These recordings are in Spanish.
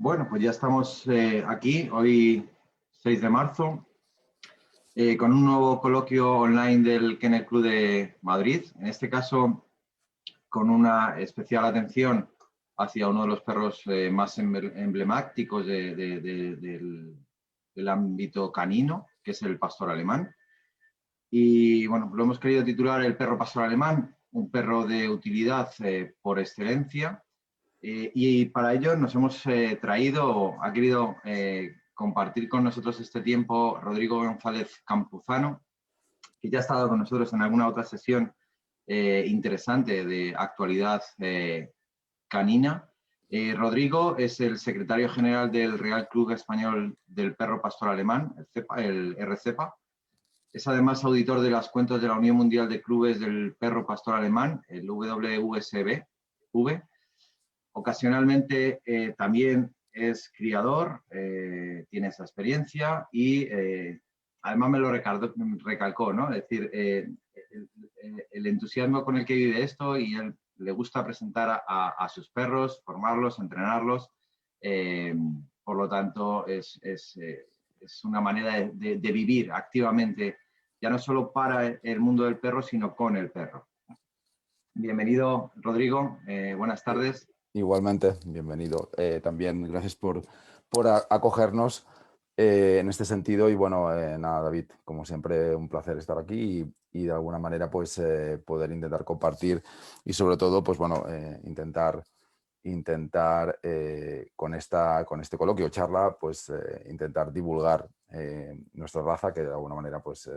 Bueno, pues ya estamos aquí, hoy 6 de marzo, con un nuevo coloquio online del Kennel Club de Madrid. En este caso, con una especial atención hacia uno de los perros más emblemáticos del ámbito canino, que es el pastor alemán. Y bueno, lo hemos querido titular el perro pastor alemán, un perro de utilidad por excelencia. Y para ello nos hemos ha querido compartir con nosotros este tiempo Rodrigo González Campuzano, que ya ha estado con nosotros en alguna otra sesión interesante de actualidad canina. Rodrigo es el secretario general del Real Club Español del Perro Pastor Alemán, el RCEPA. Es además auditor de las cuentas de la Unión Mundial de Clubes del Perro Pastor Alemán, el WSV. Ocasionalmente también es criador, tiene esa experiencia y además me lo recalcó, ¿no? Es decir, el entusiasmo con el que vive esto y él le gusta presentar a sus perros, formarlos, entrenarlos. Por lo tanto, es una manera de vivir activamente, ya no solo para el mundo del perro, sino con el perro. Bienvenido, Rodrigo. Buenas tardes. Igualmente, bienvenido. También gracias por acogernos en este sentido. Y bueno, nada, David, como siempre, un placer estar aquí y de alguna manera pues poder intentar compartir y sobre todo pues bueno, intentar con este coloquio charla pues intentar divulgar nuestra raza, que de alguna manera pues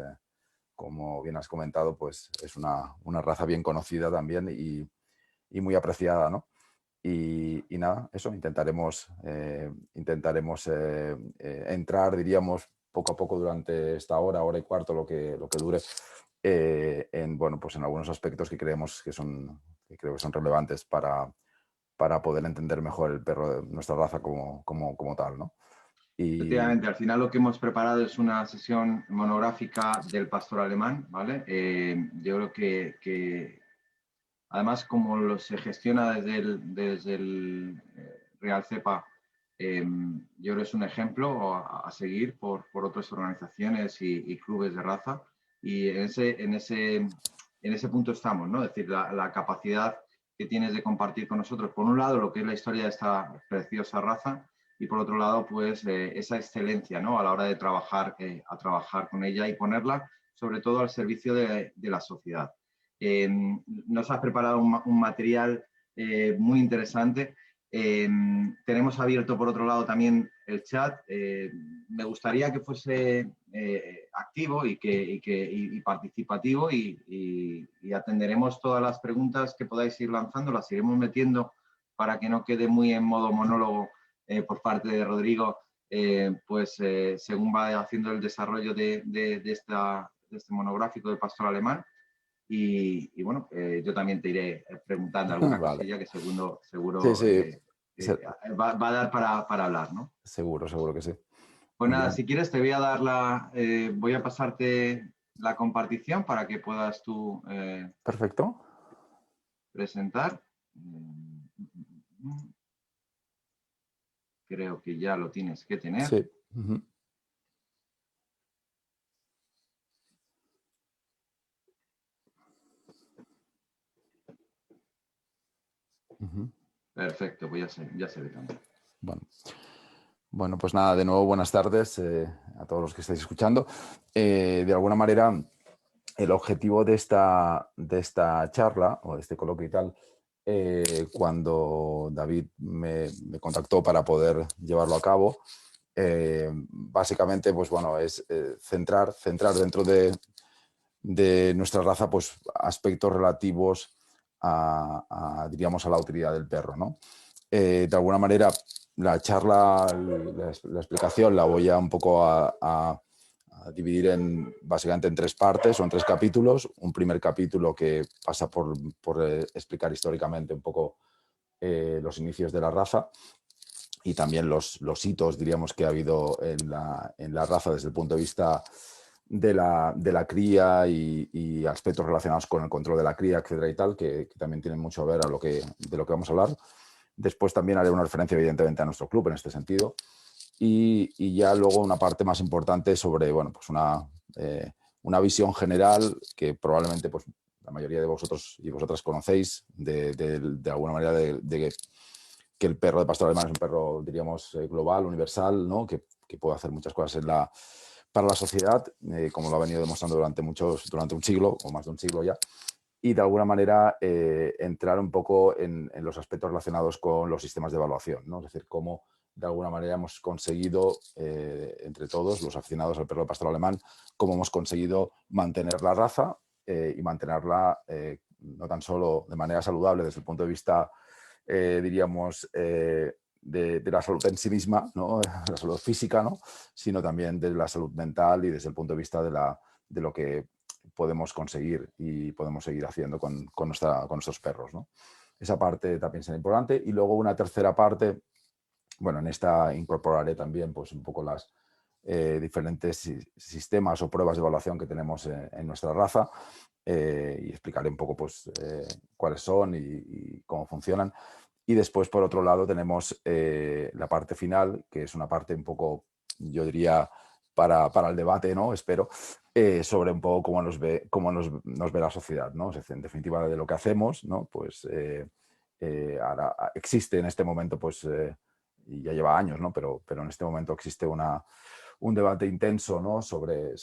como bien has comentado pues es una raza bien conocida también y muy apreciada, ¿no? Y nada, eso, intentaremos entrar, diríamos, poco a poco durante esta hora y cuarto, lo que dure, bueno, pues en algunos aspectos que creo que son relevantes para poder entender mejor el perro de nuestra raza como tal, ¿no? Efectivamente, al final lo que hemos preparado es una sesión monográfica del pastor alemán, ¿vale? Yo creo que además, como se gestiona desde el Real Cepa, yo creo que es un ejemplo a seguir por otras organizaciones y clubes de raza. Y en ese punto estamos, ¿no? Es decir, la capacidad que tienes de compartir con nosotros, por un lado, lo que es la historia de esta preciosa raza y por otro lado, pues esa excelencia, ¿no? A la hora de trabajar con ella y ponerla, sobre todo, al servicio de la sociedad. Nos has preparado un material muy interesante. Tenemos abierto, por otro lado, también el chat. Me gustaría que fuese activo y participativo y atenderemos todas las preguntas que podáis ir lanzando, las iremos metiendo para que no quede muy en modo monólogo por parte de Rodrigo, según va haciendo el desarrollo de este monográfico del pastor alemán. Y bueno, yo también te iré preguntando alguna Vale. cosilla que seguro Sí. va a dar para hablar, ¿no? Seguro que sí. Pues Muy nada, bien. si quieres te voy a voy a pasarte la compartición para que puedas tú Perfecto. presentar. Creo que ya lo tienes que tener. Sí. Uh-huh. Uh-huh. Perfecto, pues ya se ve también. Bueno. Bueno, pues nada, de nuevo buenas tardes a todos los que estáis escuchando. De alguna manera, el objetivo de esta charla o de este coloquio y tal, cuando David me contactó para poder llevarlo a cabo, básicamente, pues bueno, es centrar dentro de nuestra raza, pues aspectos relativos diríamos, a la utilidad del perro, ¿no? De alguna manera, la charla, la explicación la voy a un poco a dividir básicamente en tres partes o en tres capítulos. Un primer capítulo que pasa por explicar históricamente un poco los inicios de la raza y también los hitos, diríamos, que ha habido en la raza desde el punto de vista de la cría y aspectos relacionados con el control de la cría, etcétera y tal, que también tienen mucho a ver de lo que vamos a hablar. Después también haré una referencia, evidentemente, a nuestro club en este sentido. Y ya luego una parte más importante sobre, bueno, pues una visión general que probablemente pues, la mayoría de vosotros y vosotras conocéis de alguna manera de que el perro de pastor alemán es un perro, diríamos, global, universal, ¿no? Que puede hacer muchas cosas para la sociedad, como lo ha venido demostrando durante un siglo o más de un siglo ya. Y de alguna manera entrar un poco en los aspectos relacionados con los sistemas de evaluación, ¿no? Es decir, cómo de alguna manera hemos conseguido, entre todos los aficionados al perro de pastor alemán, cómo hemos conseguido mantener la raza y mantenerla no tan solo de manera saludable desde el punto de vista, diríamos, de la salud en sí misma, ¿no? La salud física, ¿no? Sino también de la salud mental y desde el punto de vista de lo que podemos conseguir y podemos seguir haciendo con nuestros perros, ¿no? Esa parte también será importante. Y luego una tercera parte, bueno, en esta incorporaré también pues, un poco las diferentes sistemas o pruebas de evaluación que tenemos en nuestra raza y explicaré un poco pues, cuáles son y cómo funcionan. Y después, por otro lado, tenemos la parte final, que es una parte un poco, yo diría, para el debate, ¿no? Espero, sobre un poco cómo nos ve la sociedad, ¿no? Es decir, en definitiva, de lo que hacemos, ¿no? Pues ahora existe en este momento, pues, y ya lleva años, ¿no? Pero en este momento existe un debate intenso, ¿no? sobre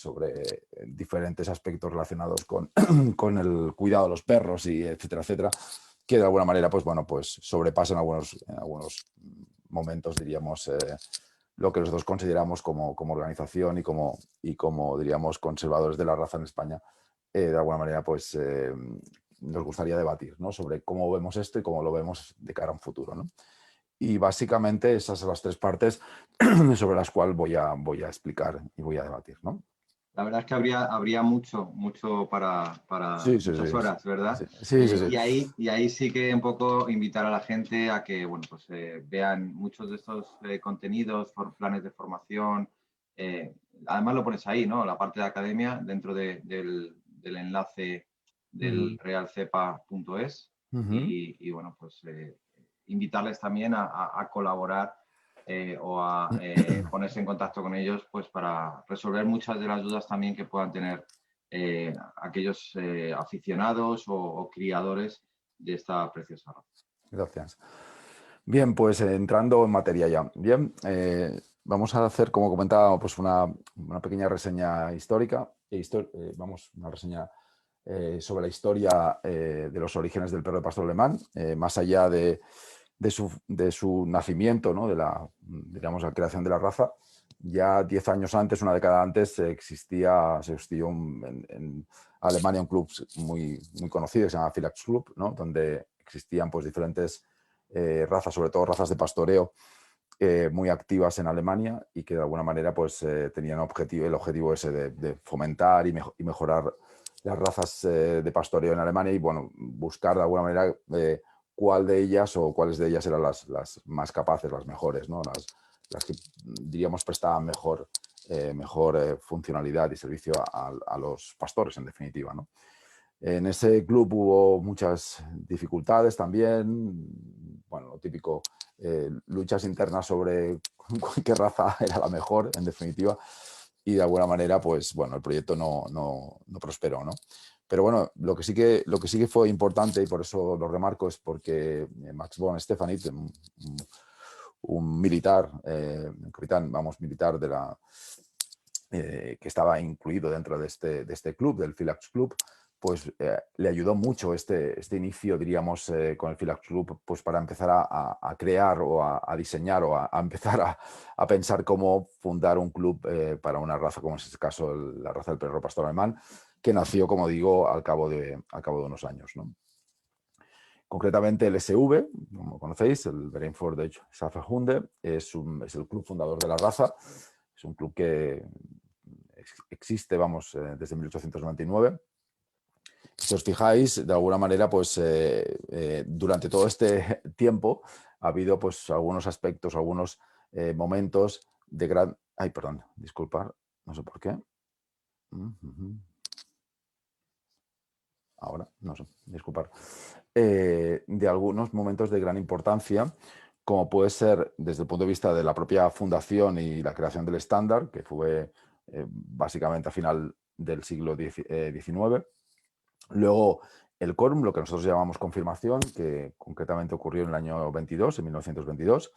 diferentes aspectos relacionados con el cuidado de los perros y etcétera, etcétera, que de alguna manera, pues bueno, pues sobrepasan en algunos momentos, diríamos, lo que nosotros consideramos como organización y como, diríamos, conservadores de la raza en España, de alguna manera, pues nos gustaría debatir, ¿no? Sobre cómo vemos esto y cómo lo vemos de cara a un futuro, ¿no? Y básicamente esas son las tres partes sobre las cuales voy a explicar y voy a debatir, ¿no? La verdad es que habría mucho para Sí, sí, muchas sí. horas, ¿verdad? Sí, sí, sí, sí. Y ahí sí que un poco invitar a la gente a que, bueno, pues vean muchos de estos contenidos, planes de formación. Además lo pones ahí, ¿no? La parte de academia dentro del enlace del realcepa.es y, bueno, pues invitarles también a colaborar o a ponerse en contacto con ellos pues para resolver muchas de las dudas también que puedan tener aquellos aficionados o criadores de esta preciosa raza. Gracias. Bien, pues entrando en materia ya. Bien, vamos a hacer, como comentaba, pues una pequeña reseña histórica. Una reseña sobre la historia de los orígenes del perro de pastor alemán, más allá de su nacimiento, ¿no? Digamos, la creación de la raza. Ya 10 años antes, una década antes, se existió en Alemania un club muy conocido que se llama Village Club, ¿no? Donde existían pues, diferentes razas, sobre todo razas de pastoreo, muy activas en Alemania y que de alguna manera pues, tenían el objetivo ese de fomentar y mejorar las razas de pastoreo en Alemania y bueno, buscar de alguna manera cuáles de ellas eran las más capaces, las mejores, ¿no? Las que diríamos prestaban mejor funcionalidad y servicio a los pastores en definitiva, ¿no? En ese club hubo muchas dificultades también, bueno, lo típico, luchas internas sobre qué raza era la mejor, en definitiva, y de alguna manera, pues, bueno, el proyecto no prosperó, ¿no? Pero bueno, lo que sí que fue importante, y por eso lo remarco, es porque Max von Stefanitz, un militar, un capitán, vamos, militar de la, que estaba incluido dentro de este club, del Philax Club, pues le ayudó mucho este inicio, diríamos, con el Philax Club, pues para empezar a crear o a diseñar o a empezar a pensar cómo fundar un club para una raza, como es este caso la raza del perro pastor alemán, que nació, como digo, al cabo de unos años, ¿no? Concretamente el SV, como conocéis, el Verenigde Schäferhunde, es el club fundador de la raza. Es un club que existe, vamos, desde 1899. Si os fijáis, de alguna manera, pues durante todo este tiempo ha habido pues algunos aspectos, algunos momentos de gran... Ay, perdón, disculpar, no sé por qué. Ahora, no sé, disculpar. De algunos momentos de gran importancia, como puede ser desde el punto de vista de la propia fundación y la creación del estándar, que fue básicamente a final del siglo XIX. Luego el quórum, lo que nosotros llamamos confirmación, que concretamente ocurrió en el año 22, en 1922.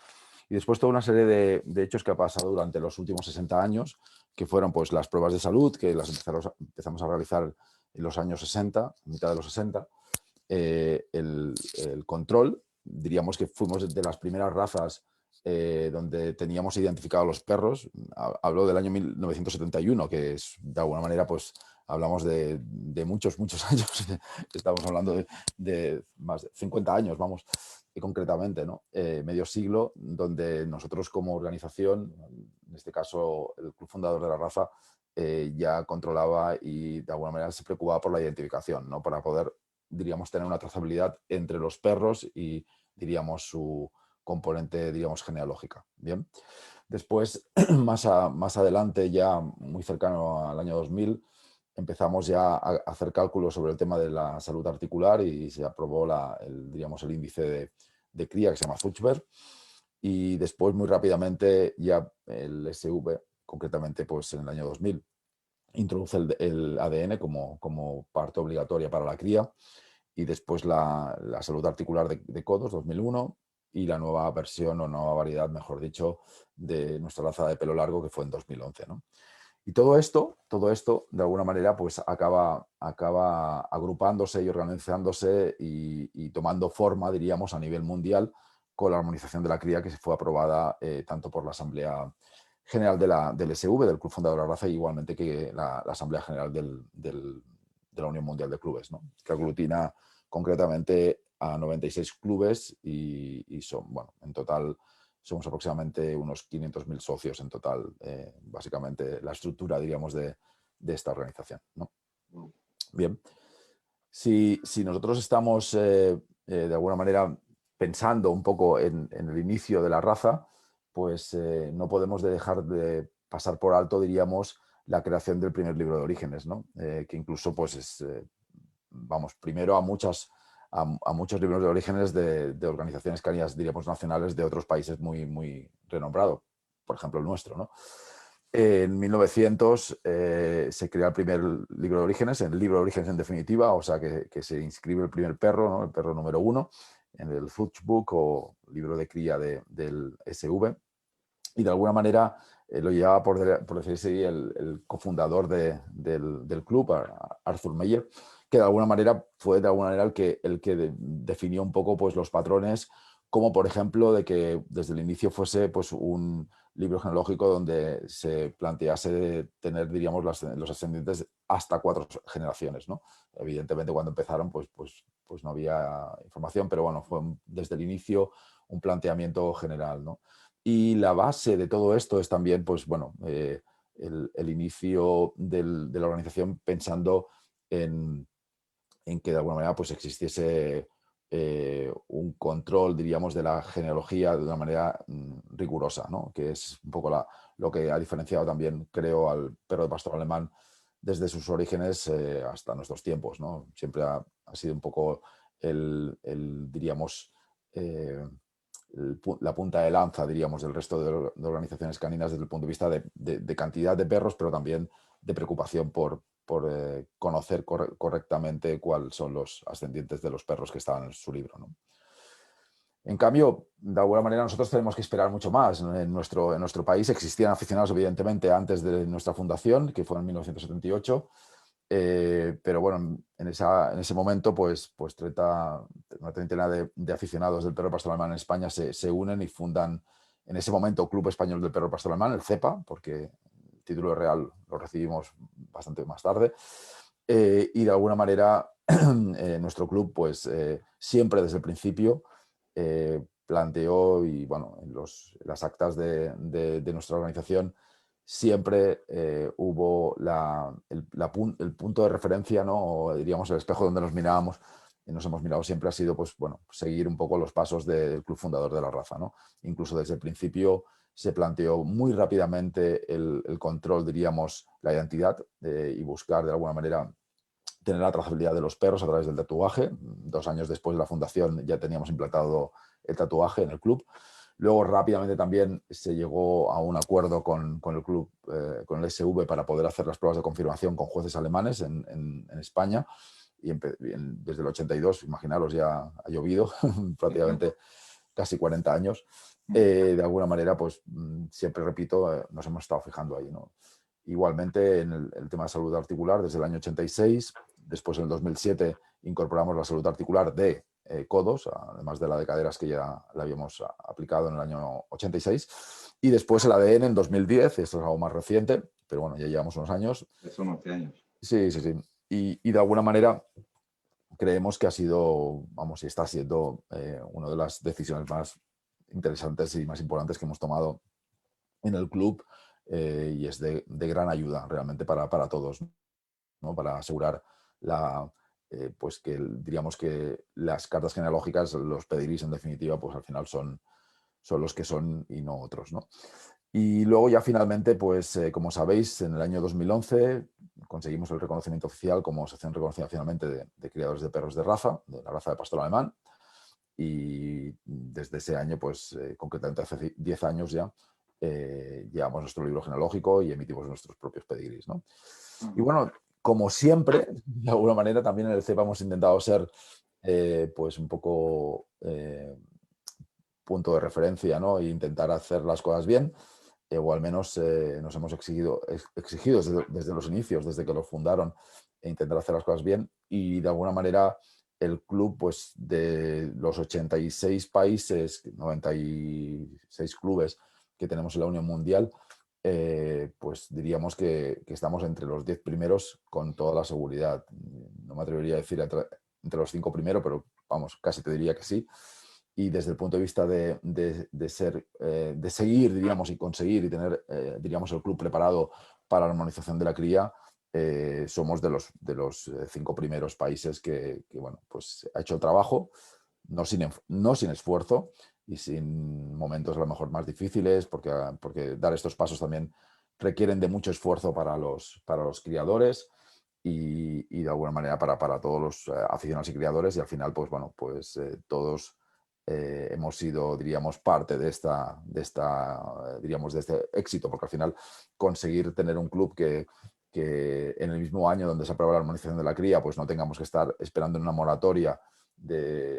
Y después toda una serie de hechos que ha pasado durante los últimos 60 años, que fueron pues las pruebas de salud, que las empezamos a realizar en los años 60, mitad de los 60. El control, diríamos que fuimos de las primeras razas donde teníamos identificados los perros. Hablo del año 1971, que es, de alguna manera, pues hablamos de muchos años. Estamos hablando de más de 50 años, vamos, concretamente, ¿no? Medio siglo, donde nosotros como organización, en este caso el club fundador de la raza, ya controlaba y de alguna manera se preocupaba por la identificación, ¿no? Para poder, diríamos, tener una trazabilidad entre los perros y, diríamos, su componente, diríamos, genealógica. Bien. Después, más adelante, ya muy cercano al año 2000, empezamos ya a hacer cálculos sobre el tema de la salud articular y se aprobó diríamos, el índice de cría que se llama Fuchsberg. Y después, muy rápidamente, ya el SV, concretamente pues en el año 2000, introduce el ADN como parte obligatoria para la cría, y después la salud articular de codos, 2001, y la nueva versión o nueva variedad, mejor dicho, de nuestra raza de pelo largo, que fue en 2011, ¿no? Y todo esto, de alguna manera, pues acaba agrupándose y organizándose y tomando forma, diríamos, a nivel mundial, con la armonización de la cría que se fue aprobada tanto por la Asamblea General del SV, del Club Fundador de la Raza, igualmente que la Asamblea General de la Unión Mundial de Clubes, ¿no? Que aglutina concretamente a 96 clubes y son, bueno, en total somos aproximadamente unos 500.000 socios en total, básicamente la estructura, diríamos, de esta organización, ¿no? Bien, si nosotros estamos de alguna manera pensando un poco en el inicio de la raza, pues no podemos dejar de pasar por alto, diríamos, la creación del primer libro de orígenes, ¿no? Que incluso pues es, vamos, primero a muchos libros de orígenes de organizaciones caninas, diríamos, nacionales de otros países muy renombrados, por ejemplo el nuestro, ¿no? En 1900 se crea el primer libro de orígenes, el libro de orígenes en definitiva, o sea que se inscribe el primer perro, ¿no? El perro número 1, en el Fuchsbook o libro de cría del SV, y de alguna manera lo llevaba, por decir así, el cofundador del club, Arthur Meyer, que de alguna manera fue el que definió un poco pues, los patrones, como por ejemplo de que desde el inicio fuese pues, un libro genealógico donde se plantease de tener, diríamos, los ascendientes hasta 4 generaciones, ¿no? Evidentemente cuando empezaron pues no había información, pero bueno, fue desde el inicio un planteamiento general, ¿no? Y la base de todo esto es también, pues bueno, el inicio de la organización pensando en que de alguna manera pues existiese un control, diríamos, de la genealogía de una manera rigurosa, ¿no? Que es un poco lo que ha diferenciado también, creo, al perro de pastor alemán desde sus orígenes hasta nuestros tiempos, ¿no? Siempre ha sido un poco diríamos, la punta de lanza, diríamos, del resto de organizaciones caninas desde el punto de vista de cantidad de perros, pero también de preocupación por conocer correctamente cuáles son los ascendientes de los perros que estaban en su libro, ¿no? En cambio, de alguna manera nosotros tenemos que esperar mucho más. En nuestro país existían aficionados, evidentemente, antes de nuestra fundación, que fue en 1978. Pero bueno, en ese momento, pues una treintena de aficionados del perro pastor alemán en España se unen y fundan en ese momento Club Español del Perro Pastor Alemán, el CEPA, porque el título real lo recibimos bastante más tarde. Y de alguna manera nuestro club, pues siempre desde el principio planteó, y bueno, en las actas de nuestra organización siempre hubo el punto de referencia, ¿no? O diríamos el espejo donde nos mirábamos y nos hemos mirado siempre ha sido, pues bueno, seguir un poco los pasos del club fundador de la raza, ¿no? Incluso desde el principio se planteó muy rápidamente el control, diríamos, la identidad y buscar de alguna manera tener la trazabilidad de los perros a través del tatuaje. 2 años después de la fundación ya teníamos implantado el tatuaje en el club. Luego rápidamente también se llegó a un acuerdo con el club, con el SV, para poder hacer las pruebas de confirmación con jueces alemanes en España. Y desde el 82, imaginaros, ya ha llovido prácticamente casi 40 años. De alguna manera, pues siempre repito, nos hemos estado fijando ahí, ¿no? Igualmente en el tema de salud articular desde el año 86, después en el 2007 incorporamos la salud articular de codos, además de la de caderas que ya la habíamos aplicado en el año 86, y después el ADN en 2010, esto es algo más reciente, pero bueno, ya llevamos unos años. Son 11 años. Sí, sí, sí. Y de alguna manera creemos que ha sido, vamos, y está siendo una de las decisiones más interesantes y más importantes que hemos tomado en el club, y es de gran ayuda realmente para todos, ¿no? Para asegurar pues que diríamos que las cartas genealógicas, los pedigrís en definitiva, pues al final son los que son y no otros, ¿no? Y luego ya finalmente, pues como sabéis, en el año 2011 conseguimos el reconocimiento oficial como asociación reconocida finalmente de criadores de perros de raza, de la raza de pastor alemán. Y desde ese año, pues concretamente hace 10 años ya, llevamos nuestro libro genealógico y emitimos nuestros propios pedigrís, ¿no? Y bueno, como siempre, de alguna manera también en el CEPA hemos intentado ser pues un poco punto de referencia, ¿no? E intentar hacer las cosas bien, o al menos nos hemos exigido desde los inicios, desde que los fundaron, e intentar hacer las cosas bien. Y de alguna manera el club, pues de los 86 países, 96 clubes que tenemos en la Unión Mundial, pues diríamos que estamos entre los 10 primeros con toda la seguridad. No me atrevería a decir entre los 5 primeros, pero vamos, casi te diría que sí. Y desde el punto de vista de seguir, diríamos, y conseguir y tener, diríamos, el club preparado para la armonización de la cría, somos de los 5 primeros países que, bueno, pues ha hecho el trabajo, no sin esfuerzo y sin momentos a lo mejor más difíciles, porque dar estos pasos también requieren de mucho esfuerzo para los criadores y de alguna manera para todos los aficionados y criadores, y al final, pues bueno, pues todos hemos sido, diríamos, parte de diríamos, de este éxito, porque al final conseguir tener un club que en el mismo año donde se aprueba la armonización de la cría, pues no tengamos que estar esperando en una moratoria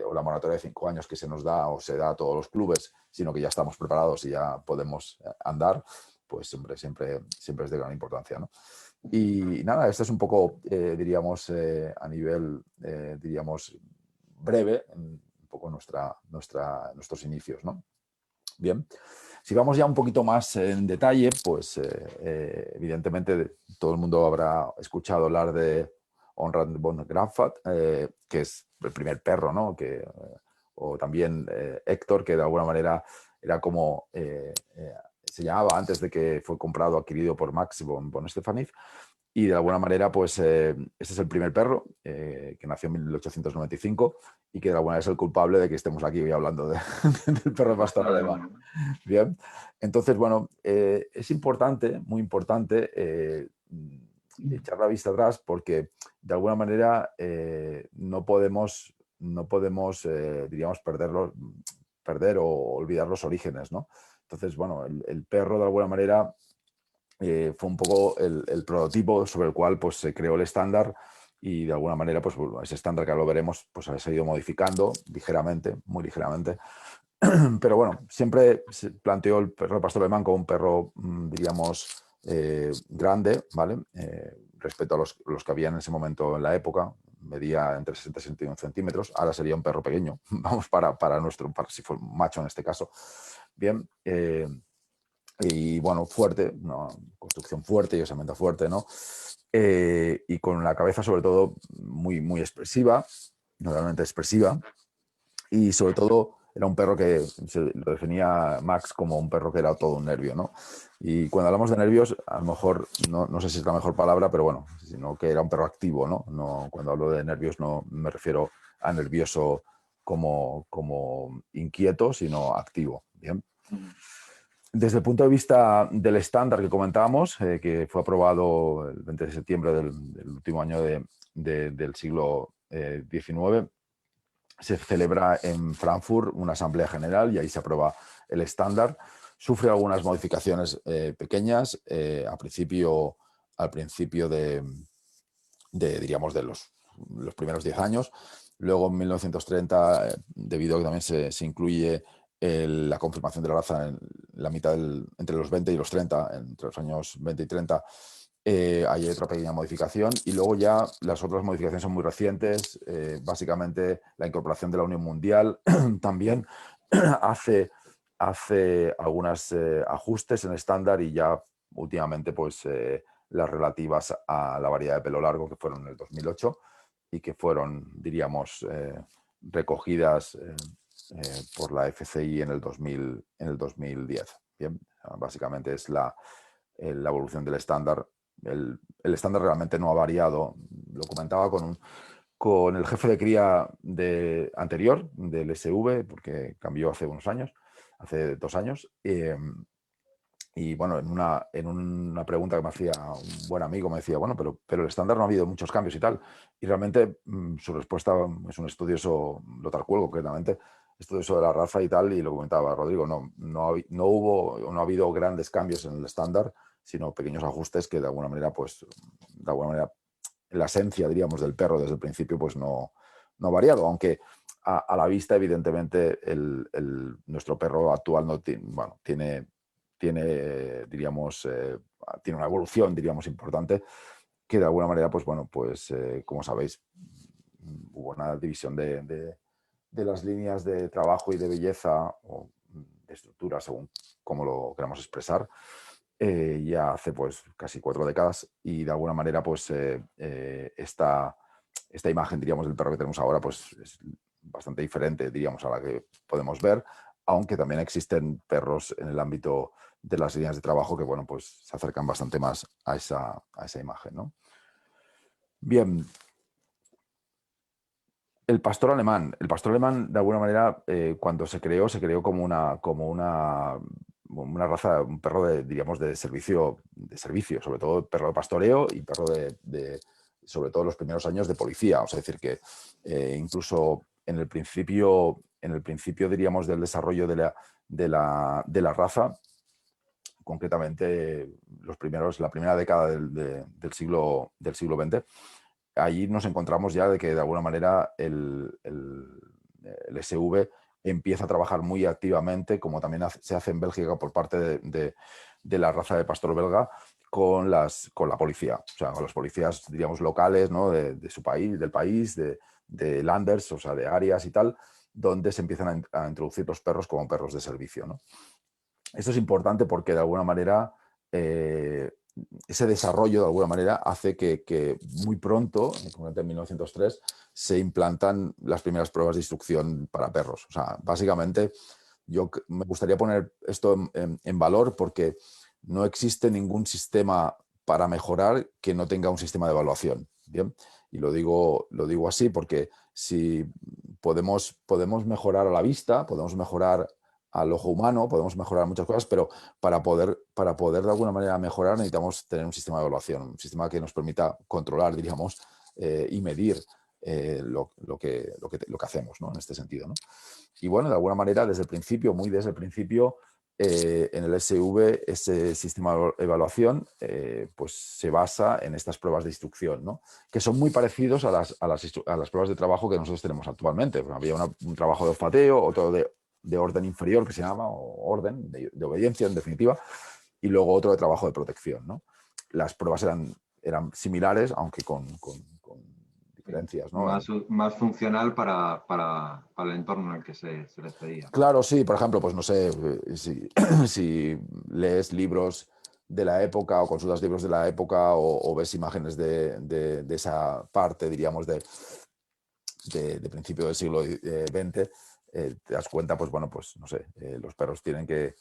o la moratoria de 5 años que se nos da o se da a todos los clubes, sino que ya estamos preparados y ya podemos andar, pues siempre es de gran importancia, ¿no? Y nada, este es un poco, diríamos, a nivel, diríamos, breve, un poco nuestros inicios, ¿no? Bien, si vamos ya un poquito más en detalle, pues evidentemente todo el mundo habrá escuchado hablar de Onrad von Grafat, que es el primer perro, ¿no? O también Héctor, que de alguna manera era como se llamaba antes de que fue comprado, adquirido por Max von Stephanich. Y de alguna manera, pues este es el primer perro que nació en 1895 y que de alguna manera es el culpable de que estemos aquí hoy hablando del perro pastor alemán. Bien, entonces, bueno, es importante, muy importante, echar la vista atrás, porque de alguna manera no podemos diríamos, perder o olvidar los orígenes, ¿no? Entonces, bueno, el perro de alguna manera fue un poco el prototipo sobre el cual pues, se creó el estándar y de alguna manera pues ese estándar que ahora lo veremos pues se ha ido modificando ligeramente, muy ligeramente. Pero bueno, siempre se planteó el perro pastor alemán como un perro, diríamos, grande, ¿vale? Respecto a los que había en ese momento en la época, medía entre 60 y 61 centímetros, ahora sería un perro pequeño, vamos, para si fue un macho en este caso. Bien, y bueno, fuerte, una construcción fuerte y osamenta fuerte, ¿no? Y con la cabeza sobre todo muy, muy expresiva, realmente expresiva, y sobre todo era un perro que lo definía Max como un perro que era todo un nervio, ¿no? Y cuando hablamos de nervios, a lo mejor, no sé si es la mejor palabra, pero bueno, sino que era un perro activo, ¿no? Cuando hablo de nervios no me refiero a nervioso como inquieto, sino activo, ¿bien? Desde el punto de vista del estándar que comentábamos, que fue aprobado el 20 de septiembre del último año del siglo XIX, se celebra en Frankfurt una asamblea general y ahí se aprueba el estándar. Sufre algunas modificaciones pequeñas al principio diríamos, de los primeros 10 años. Luego, en 1930, debido a que también se incluye la confirmación de la raza en la mitad entre los 20 y los 30, entre los años 20 y 30, hay otra pequeña modificación y luego ya las otras modificaciones son muy recientes. Básicamente la incorporación de la Unión Mundial también hace algunos ajustes en el estándar y ya últimamente pues las relativas a la variedad de pelo largo que fueron en el 2008 y que fueron, diríamos, recogidas por la FCI en el 2010. Bien, básicamente es la evolución del estándar. El estándar realmente no ha variado. Lo comentaba con el jefe de cría anterior del SV, porque cambió hace unos años, hace 2 años. Y bueno, en una pregunta que me hacía un buen amigo, me decía, bueno, pero el estándar no ha habido muchos cambios y tal. Y realmente su respuesta es un estudioso, lo tal cual concretamente, estudioso de la raza y tal, y lo comentaba Rodrigo, no ha habido grandes cambios en el estándar, sino pequeños ajustes que de alguna manera, la esencia, diríamos, del perro desde el principio, pues no ha variado, aunque a la vista, evidentemente, nuestro perro actual no diríamos, tiene una evolución, diríamos, importante, que de alguna manera, pues bueno, pues como sabéis, hubo una división de las líneas de trabajo y de belleza o de estructura, según cómo lo queramos expresar, ya hace pues casi 4 décadas y de alguna manera pues esta imagen, diríamos, del perro que tenemos ahora pues es bastante diferente, diríamos, a la que podemos ver, aunque también existen perros en el ámbito de las líneas de trabajo que, bueno, pues se acercan bastante más a esa imagen, ¿no? Bien. El pastor alemán, de alguna manera, cuando se creó como una raza, un perro diríamos, de servicio, sobre todo perro de pastoreo y perro sobre todo los primeros años de policía. O sea, es decir, que incluso en el principio, diríamos, del desarrollo de la raza, concretamente la primera década del siglo XX, allí nos encontramos ya de que de alguna manera el SV empieza a trabajar muy activamente, como también se hace en Bélgica por parte de la raza de pastor belga, con la policía, o sea, con los policías, diríamos, locales, ¿no? de su país, del país, de landers, o sea, de áreas y tal, donde se empiezan a introducir los perros como perros de servicio, ¿no? Esto es importante porque de alguna manera ese desarrollo de alguna manera hace que muy pronto, en 1903, se implantan las primeras pruebas de instrucción para perros. O sea, básicamente yo me gustaría poner esto en valor porque no existe ningún sistema para mejorar que no tenga un sistema de evaluación. ¿Bien? Y lo digo así porque si podemos mejorar a la vista, podemos mejorar al ojo humano, podemos mejorar muchas cosas, pero para poder de alguna manera mejorar necesitamos tener un sistema de evaluación, un sistema que nos permita controlar, diríamos, y medir lo que hacemos, ¿no? En este sentido, ¿no? Y bueno, de alguna manera, muy desde el principio, en el SV ese sistema de evaluación pues se basa en estas pruebas de instrucción, ¿no? Que son muy parecidos a las pruebas de trabajo que nosotros tenemos actualmente. Había un trabajo de olfateo, otro de orden inferior que se llama, o orden de obediencia en definitiva, y luego otro de trabajo de protección, ¿no? Las pruebas eran similares, aunque con diferencias, ¿no? Más funcional para el entorno en el que se les pedía. Claro, sí, por ejemplo, pues no sé, si lees libros de la época o consultas libros de la época o ves imágenes de esa parte, diríamos, de principio del siglo XX, te das cuenta, pues bueno, pues no sé, los perros tienen que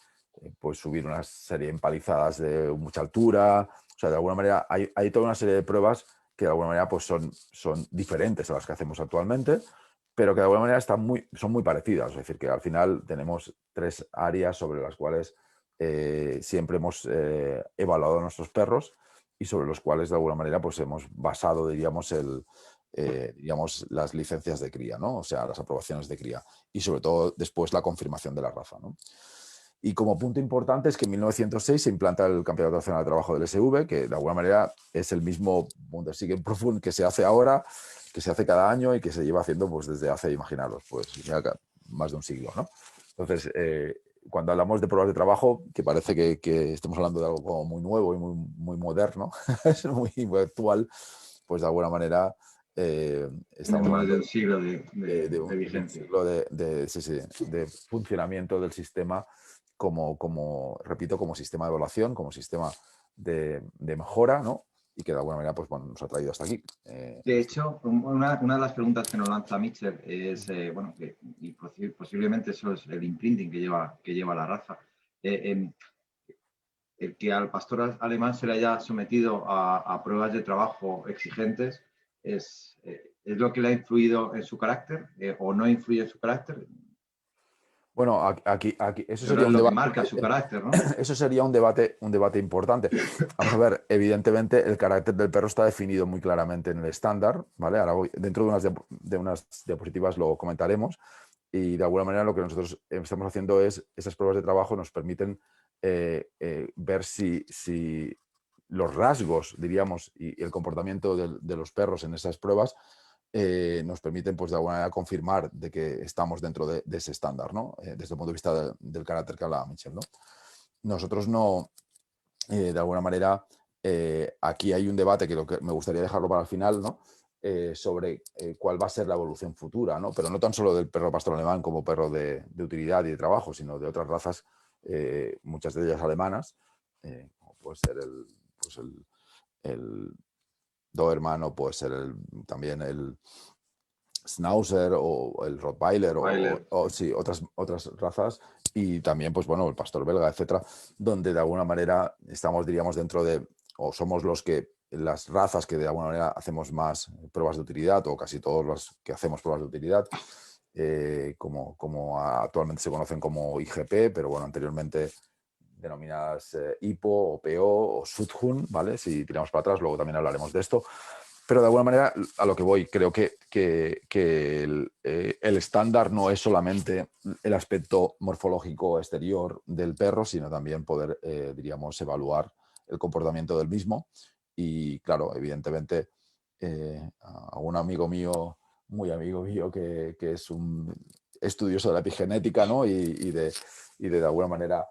pues subir una serie de empalizadas de mucha altura, o sea, de alguna manera hay toda una serie de pruebas que de alguna manera pues son diferentes a las que hacemos actualmente, pero que de alguna manera son muy parecidas. Es decir, que al final tenemos 3 áreas sobre las cuales siempre hemos evaluado a nuestros perros y sobre los cuales de alguna manera pues hemos basado, diríamos, digamos, las licencias de cría, ¿no? O sea, las aprobaciones de cría y sobre todo después la confirmación de la raza, ¿no? Y como punto importante es que en 1906 se implanta el Campeonato Nacional de Trabajo del SV, que de alguna manera es el mismo Bundesliga-Profund que se hace ahora, que se hace cada año y que se lleva haciendo pues, desde hace, imaginaros, pues ya más de un siglo, ¿no? Entonces, cuando hablamos de pruebas de trabajo, que parece que estamos hablando de algo como muy nuevo y muy moderno, es muy actual, pues de alguna manera estamos Más de hablando un siglo de de un vigencia. siglo de funcionamiento del sistema repito, como sistema de evaluación, como sistema de mejora, ¿no? Y que de alguna manera pues, bueno, nos ha traído hasta aquí. De hecho, una de las preguntas que nos lanza Mitchell es, bueno, y posiblemente eso es el imprinting que lleva la raza. El que al pastor alemán se le haya sometido a pruebas de trabajo exigentes es lo que le ha influido en su carácter o no influye en su carácter. Bueno, aquí eso Pero no sería es un lo que debate. marca su carácter, ¿no? Eso sería un debate importante. Vamos a ver, evidentemente el carácter del perro está definido muy claramente en el estándar, ¿vale? Ahora dentro de unas diapositivas lo comentaremos y de alguna manera lo que nosotros estamos haciendo es, esas pruebas de trabajo nos permiten ver si los rasgos, diríamos, y el comportamiento de los perros en esas pruebas nos permiten, pues, de alguna manera confirmar de que estamos dentro de ese estándar, ¿no? Desde el punto de vista del carácter que hablaba Michel, ¿no? Nosotros no, de alguna manera, aquí hay un debate que me gustaría dejarlo para el final, ¿no? Sobre cuál va a ser la evolución futura, ¿no? Pero no tan solo del perro pastor alemán como perro de utilidad y de trabajo, sino de otras razas, muchas de ellas alemanas, como puede ser el Doberman o puede ser también el Schnauzer o el Rottweiler o sí, otras razas y también, pues bueno, el pastor belga, etcétera, donde de alguna manera estamos, diríamos, dentro de, o somos las razas que de alguna manera hacemos más pruebas de utilidad o casi todos los que hacemos pruebas de utilidad, como actualmente se conocen como IGP, pero bueno, anteriormente denominadas IPO o PO o Sudhun, ¿vale? Si tiramos para atrás, luego también hablaremos de esto. Pero de alguna manera, a lo que voy, creo que el estándar no es solamente el aspecto morfológico exterior del perro, sino también poder, diríamos, evaluar el comportamiento del mismo. Y claro, evidentemente, a un amigo mío, muy amigo mío, que es un estudioso de la epigenética, ¿no? y de alguna manera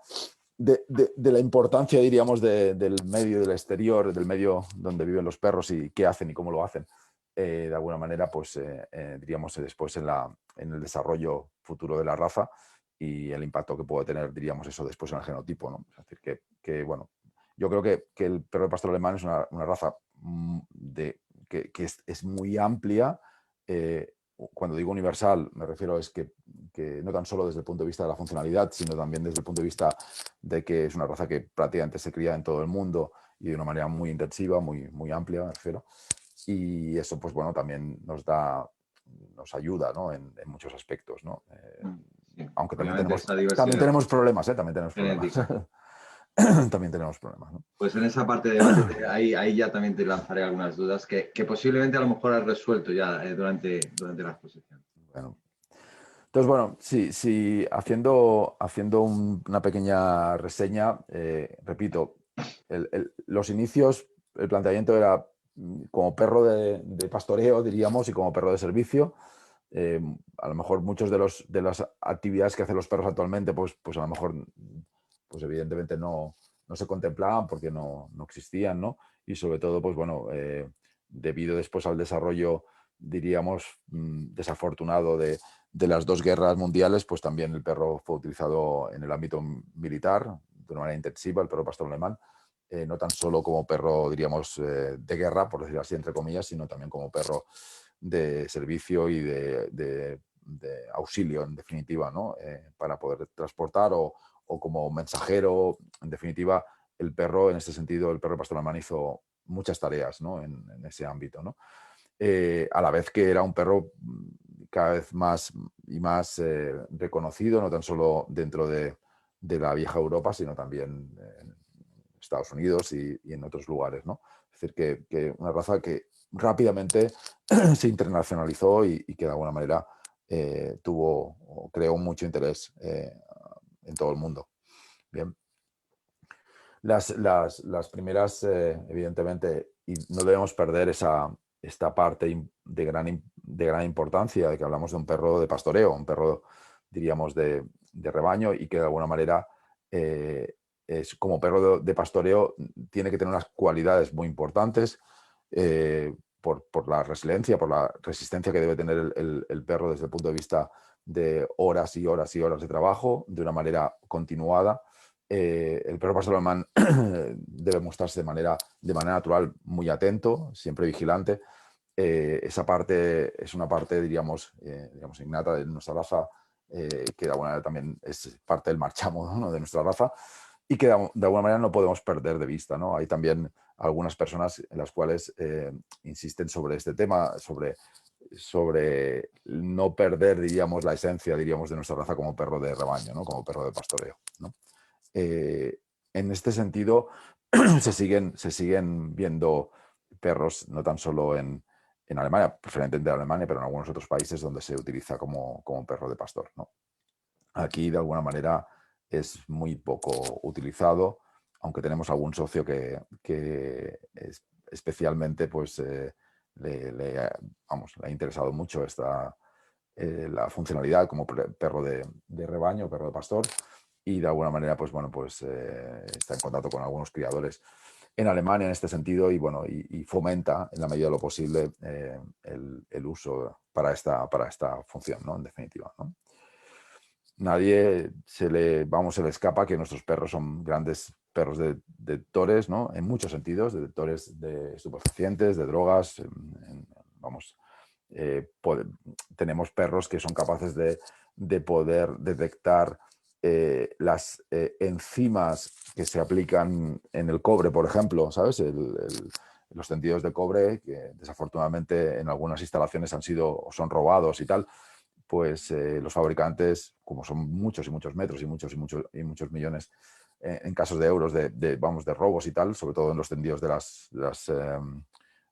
de la importancia, diríamos, del medio del exterior, del medio donde viven los perros y qué hacen y cómo lo hacen, de alguna manera, pues diríamos después en el desarrollo futuro de la raza y el impacto que puede tener, diríamos, eso después en el genotipo, ¿no? Es decir, que bueno, yo creo que el perro de pastor alemán es una raza que es muy amplia. Cuando digo universal, me refiero es que no tan solo desde el punto de vista de la funcionalidad, sino también desde el punto de vista de que es una raza que prácticamente se cría en todo el mundo y de una manera muy intensiva, muy amplia, me refiero. Y eso, pues bueno, también nos ayuda, ¿no? en muchos aspectos, ¿no? Sí. Aunque también Obviamente tenemos, esa también diversidad tenemos problemas, ¿eh? También tenemos problemas. genética. También tenemos problemas, ¿no? Pues en esa parte de debate, ahí ya también te lanzaré algunas dudas que posiblemente a lo mejor has resuelto ya durante la exposición. Bueno, Entonces, bueno, sí, haciendo una pequeña reseña, repito, los inicios, el planteamiento era como perro de pastoreo, diríamos, y como perro de servicio. A lo mejor muchos de las actividades que hacen los perros actualmente, pues a lo mejor, pues evidentemente no se contemplaban porque no existían, ¿no? Y sobre todo, pues bueno, debido después al desarrollo, diríamos, desafortunado de las dos guerras mundiales, pues también el perro fue utilizado en el ámbito militar de una manera intensiva, el perro pastor alemán, no tan solo como perro, diríamos, de guerra, por decirlo así, entre comillas, sino también como perro de servicio y de auxilio, en definitiva, ¿no? Para poder transportar o como mensajero. En definitiva, el perro, en este sentido, el perro pastor alemán hizo muchas tareas, ¿no? En ese ámbito, ¿no? A la vez que era un perro cada vez más y más reconocido, no tan solo dentro de la vieja Europa, sino también en Estados Unidos y en otros lugares, ¿no? Es decir, que una raza que rápidamente se internacionalizó y que de alguna manera tuvo o creó mucho interés en todo el mundo. Bien. Las primeras, evidentemente, y no debemos perder esta parte de gran importancia, de que hablamos de un perro de pastoreo, un perro, diríamos, de rebaño, y que de alguna manera es como perro de pastoreo, tiene que tener unas cualidades muy importantes por la resiliencia, por la resistencia que debe tener el perro desde el punto de vista de horas y horas y horas de trabajo, de una manera continuada. El perro pastor alemán debe mostrarse de manera natural muy atento, siempre vigilante. Esa parte es una parte, diríamos, innata de nuestra raza, que de alguna manera también es parte del marchamo, ¿no? De nuestra raza, y que de alguna manera no podemos perder de vista, ¿no? Hay también algunas personas en las cuales insisten sobre este tema, sobre no perder, diríamos, la esencia, diríamos, de nuestra raza como perro de rebaño, ¿no? Como perro de pastoreo, ¿no? En este sentido, se siguen viendo perros, no tan solo en Alemania, preferentemente en Alemania, pero en algunos otros países donde se utiliza como perro de pastor, ¿no? Aquí, de alguna manera, es muy poco utilizado, aunque tenemos algún socio que especialmente pues, le ha interesado mucho la funcionalidad como perro de rebaño, perro de pastor, y de alguna manera pues, bueno, pues, está en contacto con algunos criadores en Alemania en este sentido y, bueno, y fomenta en la medida de lo posible el uso para esta función, ¿no? En definitiva, ¿no? Nadie se le escapa que nuestros perros son grandes perros de detectores, ¿no? En muchos sentidos, de detectores de estupefacientes, de drogas, vamos, tenemos perros que son capaces de poder detectar las enzimas que se aplican en el cobre, por ejemplo, ¿sabes? Los tendidos de cobre, que desafortunadamente en algunas instalaciones han sido o son robados y tal, pues los fabricantes, como son muchos y muchos metros y muchos millones en casos de euros de robos y tal, sobre todo en los tendidos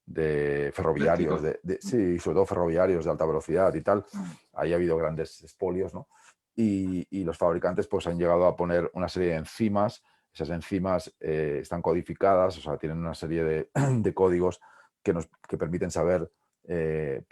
de ferroviarios, sí, sobre todo ferroviarios de alta velocidad y tal, ahí ha habido grandes expolios, ¿no? Y los fabricantes pues han llegado a poner una serie de enzimas. Esas enzimas están codificadas, o sea, tienen una serie de códigos que permiten saber de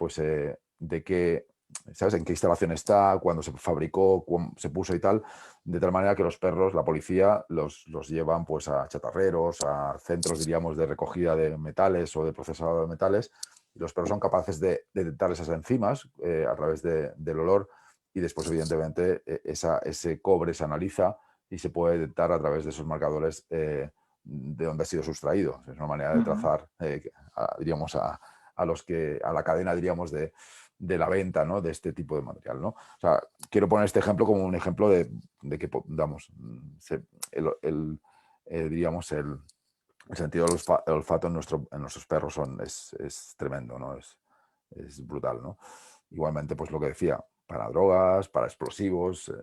qué, ¿sabes? En qué instalación está, cuándo se fabricó, cuándo se puso y tal, de tal manera que los perros, la policía, los llevan pues a chatarreros, a centros, diríamos, de recogida de metales o de procesado de metales, y los perros son capaces de detectar esas enzimas a través del olor, y después, evidentemente, ese cobre se analiza y se puede detectar a través de esos marcadores de dónde ha sido sustraído. Es una manera de trazar, diríamos, a la cadena, diríamos, de la venta, ¿no? De este tipo de material, ¿no? O sea, quiero poner este ejemplo como un ejemplo de que, digamos, diríamos, el sentido del olfato en nuestros perros es tremendo, ¿no? Es brutal, ¿no? Igualmente, pues lo que decía, para drogas, para explosivos,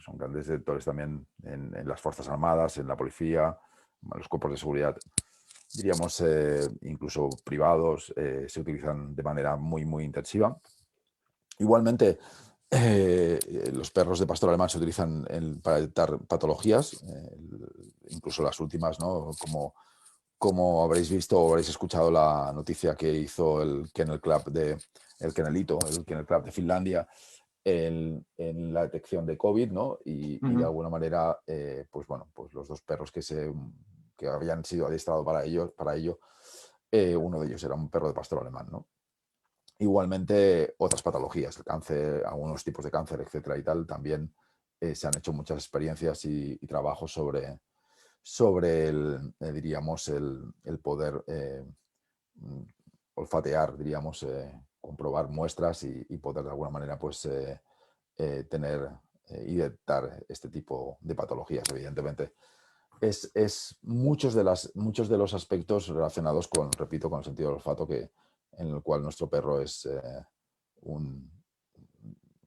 son grandes detectores también en las Fuerzas Armadas, en la policía, en los cuerpos de seguridad, diríamos, incluso privados, se utilizan de manera muy, muy intensiva. Igualmente, Los perros de pastor alemán se utilizan para detectar patologías, incluso las últimas, ¿no? Como habréis visto o habréis escuchado la noticia que hizo el Kennel Club el Kennel Club de Finlandia en la detección de COVID, ¿no? Y de alguna manera, pues bueno, pues los dos perros que habían sido adiestrados para ello, uno de ellos era un perro de pastor alemán, ¿no? Igualmente, otras patologías, el cáncer, algunos tipos de cáncer, etcétera y tal, también se han hecho muchas experiencias y trabajos sobre diríamos, el poder mm, olfatear, diríamos, comprobar muestras y poder de alguna manera, pues, tener y detectar este tipo de patologías, evidentemente. Es muchos de los aspectos relacionados repito, con el sentido del olfato en el cual nuestro perro es un,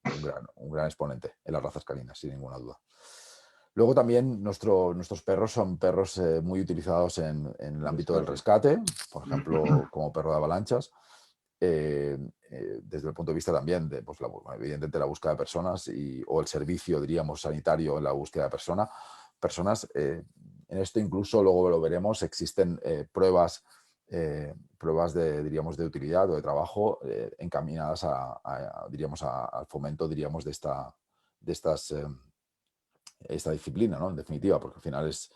un gran exponente en las razas caninas, sin ninguna duda. Luego también nuestros perros son perros muy utilizados en el ámbito del rescate, por ejemplo, como perro de avalanchas, desde el punto de vista también de, pues, evidentemente, la búsqueda de personas o el servicio, diríamos, sanitario en la búsqueda de personas. En esto incluso, luego lo veremos, existen pruebas diríamos, de utilidad o de trabajo encaminadas diríamos, al fomento, diríamos, de esta disciplina, ¿no? En definitiva, porque al final es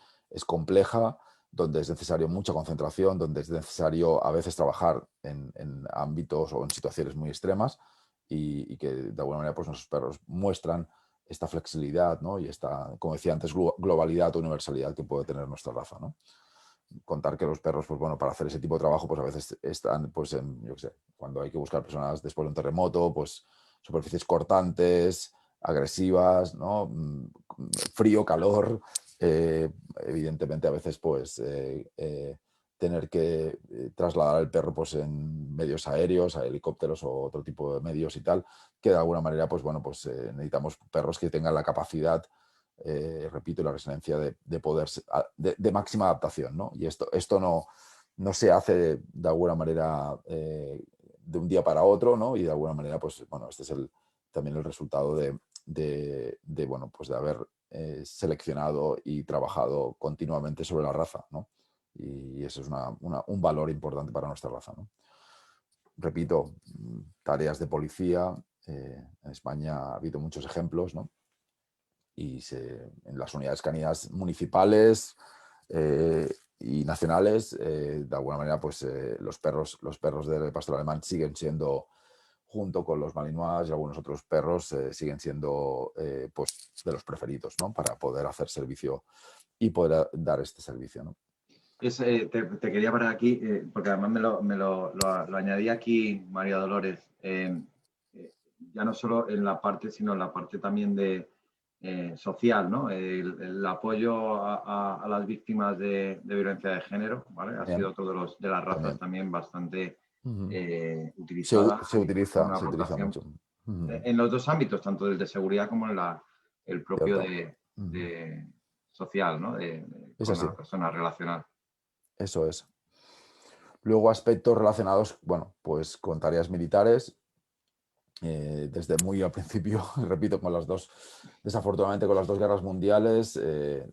compleja, donde es necesario mucha concentración, donde es necesario a veces trabajar en ámbitos o en situaciones muy extremas y que de alguna manera, pues, nuestros perros muestran esta flexibilidad, ¿no? Y esta, como decía antes, globalidad o universalidad que puede tener nuestra raza, ¿no? Contar que los perros, pues bueno, para hacer ese tipo de trabajo, pues a veces están, pues, yo qué sé, cuando hay que buscar personas después de un terremoto, pues superficies cortantes, agresivas, ¿no? Frío, calor, evidentemente a veces, pues, tener que trasladar al perro, pues, en medios aéreos, a helicópteros o otro tipo de medios y tal, que de alguna manera, pues bueno, pues necesitamos perros que tengan la capacidad, repito, la resiliencia de poder, de máxima adaptación, ¿no? Y esto no se hace de alguna manera de un día para otro, ¿no? Y de alguna manera, pues bueno, este es también el resultado bueno, pues de haber seleccionado y trabajado continuamente sobre la raza, ¿no? Y eso es un valor importante para nuestra raza, ¿no? Repito, tareas de policía, en España ha habido muchos ejemplos, ¿no? Y en las unidades caninas municipales y nacionales, de alguna manera, pues los perros de pastor alemán siguen siendo, junto con los malinois y algunos otros perros, siguen siendo pues de los preferidos, ¿no? Para poder hacer servicio y poder dar este servicio, ¿no? Te quería parar aquí, porque además lo añadí aquí, María Dolores, ya no solo en la parte, sino en la parte también social, ¿no? El apoyo a las víctimas de violencia de género, ¿vale? Ha También, sido otro de las razas también. también bastante Ujú. utilizada Se y que hace una utiliza aportación mucho. Ujú. en los dos ámbitos, tanto el de seguridad como el propio Cierto. Ujú. de social, ¿no? Es Con así, la persona relacional. eso es. Luego aspectos relacionados, bueno, pues con tareas militares, desde muy al principio, repito, desafortunadamente con las dos guerras mundiales,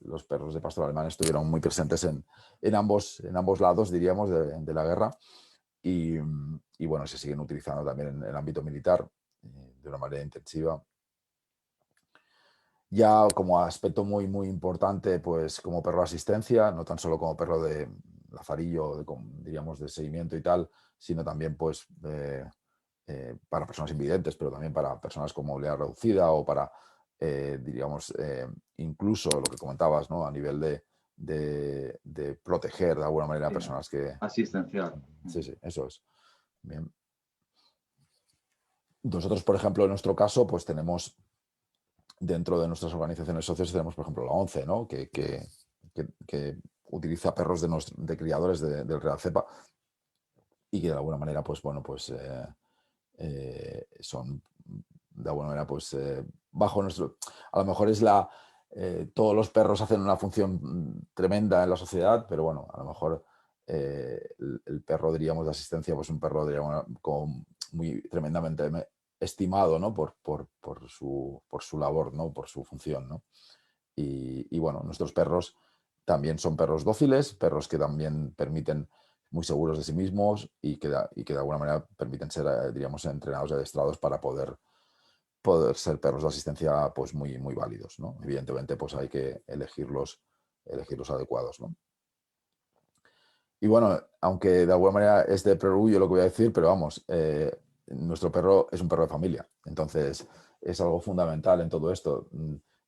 los perros de pastor alemán estuvieron muy presentes en ambos lados, diríamos, de la guerra y bueno, se siguen utilizando también en el ámbito militar de una manera intensiva. Ya como aspecto muy importante, pues como perro de asistencia, no tan solo como perro de lazarillo, diríamos, de seguimiento y tal, sino también pues para personas invidentes, pero también para personas con movilidad reducida o para, diríamos, incluso lo que comentabas, ¿no? A nivel de proteger de alguna manera a Sí, personas que... asistencial. Sí, sí, eso es. Bien. Nosotros, por ejemplo, en nuestro caso, pues tenemos dentro de nuestras organizaciones socias, tenemos, por ejemplo, la ONCE, ¿no? Que utiliza perros de criadores del Real Cepa y que de alguna manera, pues bueno, pues son de alguna manera, pues bajo nuestro... A lo mejor todos los perros hacen una función tremenda en la sociedad, pero bueno, a lo mejor el perro, diríamos, de asistencia, pues un perro, diríamos, muy tremendamente estimado, ¿no? por su labor, ¿no? Por su función, ¿no? Y bueno, nuestros perros también son perros dóciles, perros que también permiten muy seguros de sí mismos y que de alguna manera permiten ser, diríamos, entrenados y adestrados para poder ser perros de asistencia pues muy válidos, ¿no? Evidentemente pues hay que elegir los adecuados, ¿no? Y bueno, aunque de alguna manera es de perogrullo lo que voy a decir, pero vamos, nuestro perro es un perro de familia, entonces es algo fundamental en todo esto.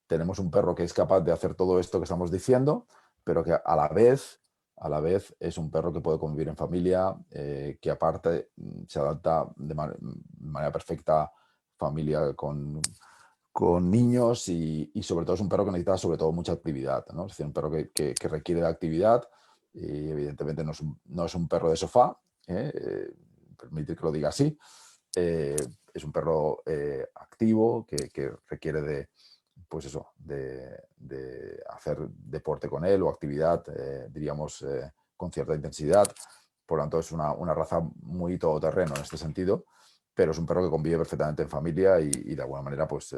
Tenemos un perro que es capaz de hacer todo esto que estamos diciendo, pero que a la vez es un perro que puede convivir en familia, que aparte se adapta de manera perfecta a familia con niños y sobre todo es un perro que necesita sobre todo mucha actividad, ¿no? Es decir, un perro que requiere de actividad y evidentemente no es un perro de sofá, permitir que lo diga así, eh, es un perro activo que requiere de, pues eso, de hacer deporte con él o actividad, diríamos, con cierta intensidad. Por lo tanto, es una raza muy todoterreno en este sentido, pero es un perro que convive perfectamente en familia y de alguna manera, pues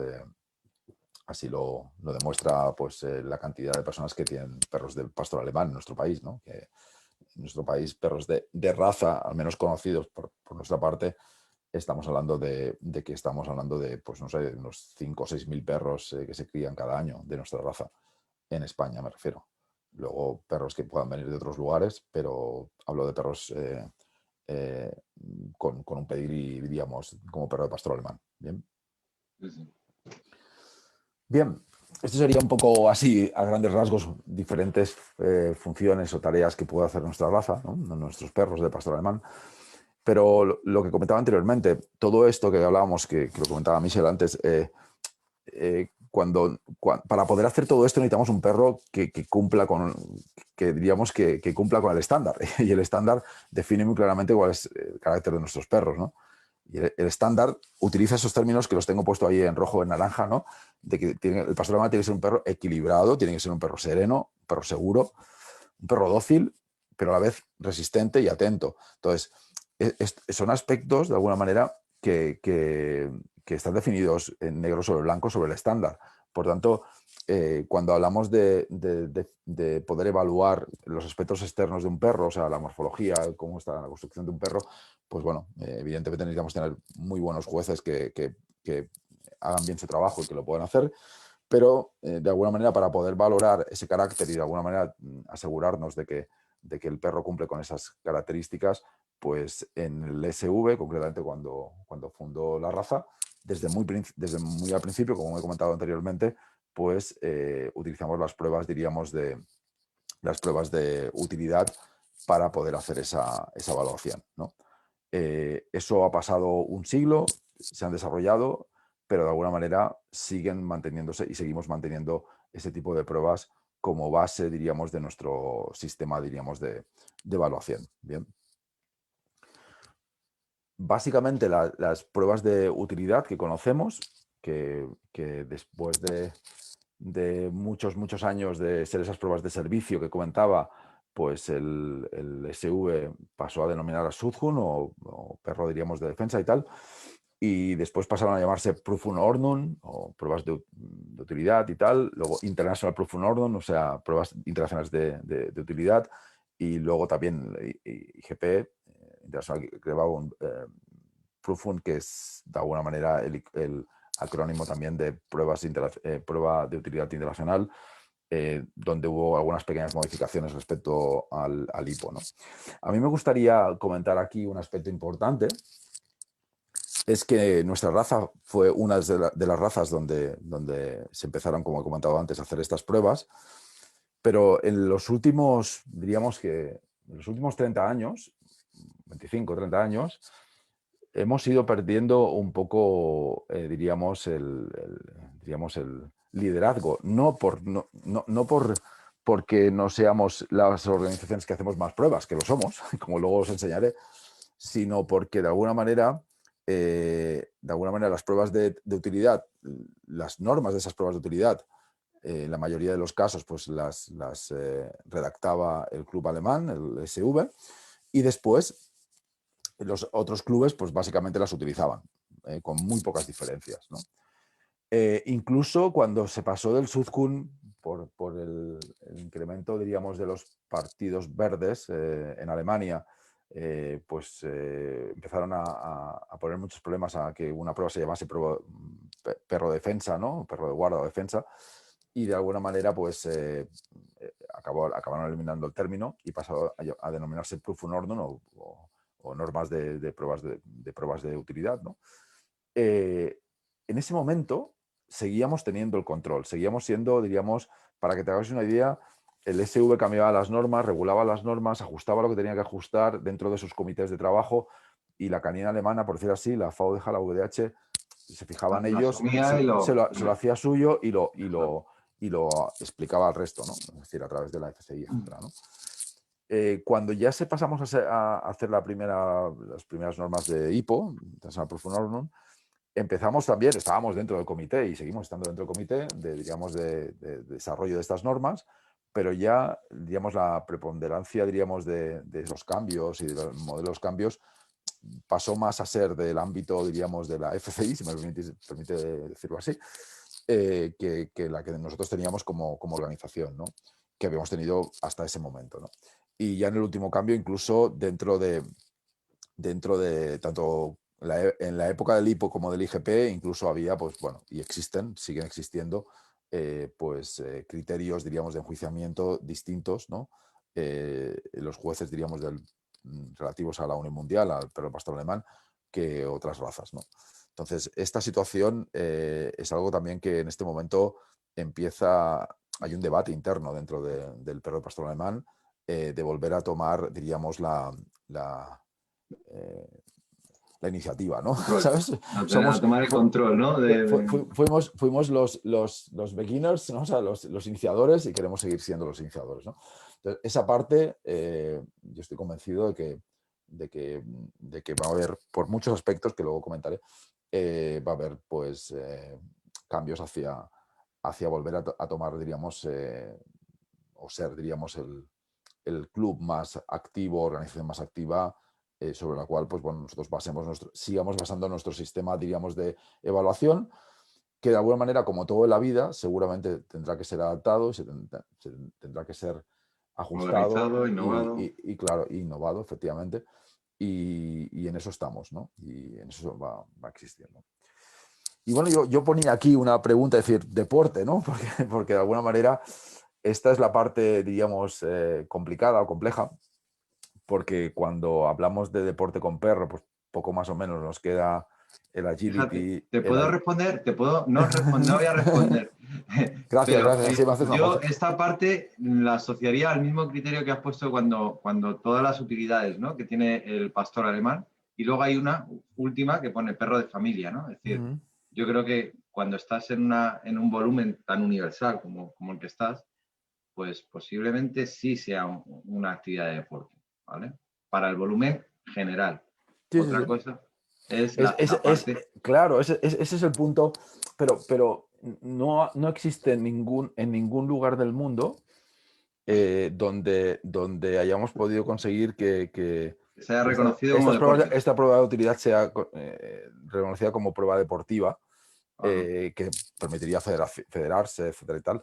así lo demuestra pues, la cantidad de personas que tienen perros de pastor alemán en nuestro país, ¿no? Que en nuestro país, perros de raza, al menos conocidos por nuestra parte, estamos hablando de que estamos hablando de, pues no sé, unos 5 o 6 mil perros que se crían cada año de nuestra raza, en España me refiero. Luego perros que puedan venir de otros lugares, pero hablo de perros eh, con un pedigrí, diríamos, como perro de pastor alemán. Bien. Sí, sí. Bien, esto sería un poco así, a grandes rasgos, diferentes funciones o tareas que puede hacer nuestra raza, ¿no? Nuestros perros de pastor alemán. Pero lo que comentaba anteriormente, todo esto que hablábamos, que lo comentaba Michel antes, para poder hacer todo esto necesitamos un perro que cumpla con, que diríamos que cumpla con el estándar. Y el estándar define muy claramente cuál es el carácter de nuestros perros, ¿no? Y el estándar utiliza esos términos que los tengo puesto ahí en rojo o en naranja, ¿no? De que el pastor alemán tiene que ser un perro equilibrado, tiene que ser un perro sereno, un perro seguro, un perro dócil, pero a la vez resistente y atento. Entonces, son aspectos, de alguna manera, que están definidos en negro sobre blanco sobre el estándar. Por tanto, cuando hablamos de poder evaluar los aspectos externos de un perro, o sea, la morfología, cómo está la construcción de un perro, pues bueno, evidentemente necesitamos tener muy buenos jueces que hagan bien su trabajo y que lo puedan hacer, pero de alguna manera para poder valorar ese carácter y de alguna manera asegurarnos de que el perro cumple con esas características, pues en el SV, concretamente cuando fundó la raza, desde muy al principio, como he comentado anteriormente, pues utilizamos las pruebas, diríamos, las pruebas de utilidad para poder hacer esa evaluación, ¿no? Eso ha pasado un siglo, se han desarrollado, pero de alguna manera siguen manteniéndose y seguimos manteniendo ese tipo de pruebas como base, diríamos, de nuestro sistema, diríamos, de evaluación. Bien. Básicamente las pruebas de utilidad que conocemos, que después de muchos años de ser esas pruebas de servicio que comentaba, pues el SV pasó a denominar a Sudhund o perro, diríamos, de defensa y tal, y después pasaron a llamarse Prüfungsordnung o pruebas de utilidad y tal, luego International Prüfungsordnung, o sea, pruebas internacionales de utilidad, y luego también IGP, International Gebrauchung Prüfung, que es de alguna manera el acrónimo también de prueba de utilidad internacional, donde hubo algunas pequeñas modificaciones respecto al IPO, ¿no? A mí me gustaría comentar aquí un aspecto importante, es que nuestra raza fue una de las razas donde se empezaron, como he comentado antes, a hacer estas pruebas, pero en los últimos, diríamos que en los últimos 30 años, 25, 30 años, hemos ido perdiendo un poco, diríamos, diríamos, el liderazgo, porque no seamos las organizaciones que hacemos más pruebas, que lo somos, como luego os enseñaré, sino porque de alguna manera las pruebas de utilidad, las normas de esas pruebas de utilidad, en la mayoría de los casos pues las redactaba el club alemán, el SV, y después los otros clubes pues básicamente las utilizaban. con muy pocas diferencias, ¿no? Incluso cuando se pasó del Suzkun por el incremento, diríamos, de los partidos verdes en Alemania, empezaron a poner muchos problemas a que una prueba se llamase perro defensa, ¿no? Perro de guarda o defensa, y de alguna manera acabaron eliminando el término y pasó a denominarse Prüfungsordnung o normas de pruebas de utilidad, ¿no? En ese momento seguíamos teniendo el control, seguíamos siendo, diríamos, para que te hagas una idea, el SV cambiaba las normas, regulaba las normas, ajustaba lo que tenía que ajustar dentro de sus comités de trabajo, y la canina alemana, por decir así, la VDH, la VDH, se fijaban Lo ellos, asumía y se lo hacía suyo y lo explicaba al resto, ¿no? Es decir, a través de la FCI, etc., ¿no? Cuando ya pasamos a hacer las primeras normas de IPO, International Prüfungsordnung Ordnung, empezamos también, estábamos dentro del comité y seguimos estando dentro del comité de desarrollo de estas normas, pero ya, digamos, la preponderancia, diríamos, de los cambios y de los modelos cambios pasó más a ser del ámbito, diríamos, de la FCI, si me permite decirlo así, que la que nosotros teníamos como organización, ¿no? Que habíamos tenido hasta ese momento, ¿no? Y ya en el último cambio, incluso dentro de tanto en la época del IPO como del IGP, incluso había, pues bueno, y siguen existiendo, criterios, diríamos, de enjuiciamiento distintos, ¿no? Los jueces, diríamos, relativos a la Unión Mundial, al perro pastor alemán, que otras razas, ¿no? Entonces, esta situación es algo también que en este momento hay un debate interno dentro del perro pastor alemán, de volver a tomar, diríamos, la iniciativa, ¿no? ¿Sabes? a tomar el control, ¿no? Fuimos los beginners, ¿no? O sea, los iniciadores, y queremos seguir siendo los iniciadores, ¿no? Entonces, esa parte, yo estoy convencido de que va a haber, por muchos aspectos que luego comentaré, va a haber, pues, cambios hacia volver a tomar, diríamos, o ser, diríamos, el club más activo, organización más activa, sobre la cual, pues bueno, nosotros sigamos basando nuestro sistema, diríamos, de evaluación, que de alguna manera, como todo en la vida, seguramente tendrá que ser adaptado y tendrá que ser ajustado, modernizado, innovado. y claro, innovado, efectivamente, y en eso estamos, ¿no? Y en eso va existiendo. Y bueno, yo ponía aquí una pregunta, es decir, deporte, ¿no? Porque de alguna manera esta es la parte, diríamos, complicada o compleja, porque cuando hablamos de deporte con perro, pues poco más o menos nos queda el agility. Fíjate, ¿te puedo responder? No voy a responder. Gracias, Pero así me haces una yo foto. esta parte la asociaría al mismo criterio que has puesto cuando todas las utilidades, ¿no? Que tiene el pastor alemán, y luego hay una última que pone perro de familia, ¿no? Es decir, yo creo que cuando estás en un volumen tan universal como el que estás, pues posiblemente sí sea una actividad de deporte, ¿vale? Para el volumen general. Sí, sí, Otra sí. cosa es la parte... Claro, ese es el punto, pero no existe en ningún lugar del mundo donde hayamos podido conseguir que se haya reconocido como deporte. esta prueba de utilidad sea reconocida como prueba deportiva, Ajá. que permitiría federarse, etcétera y tal.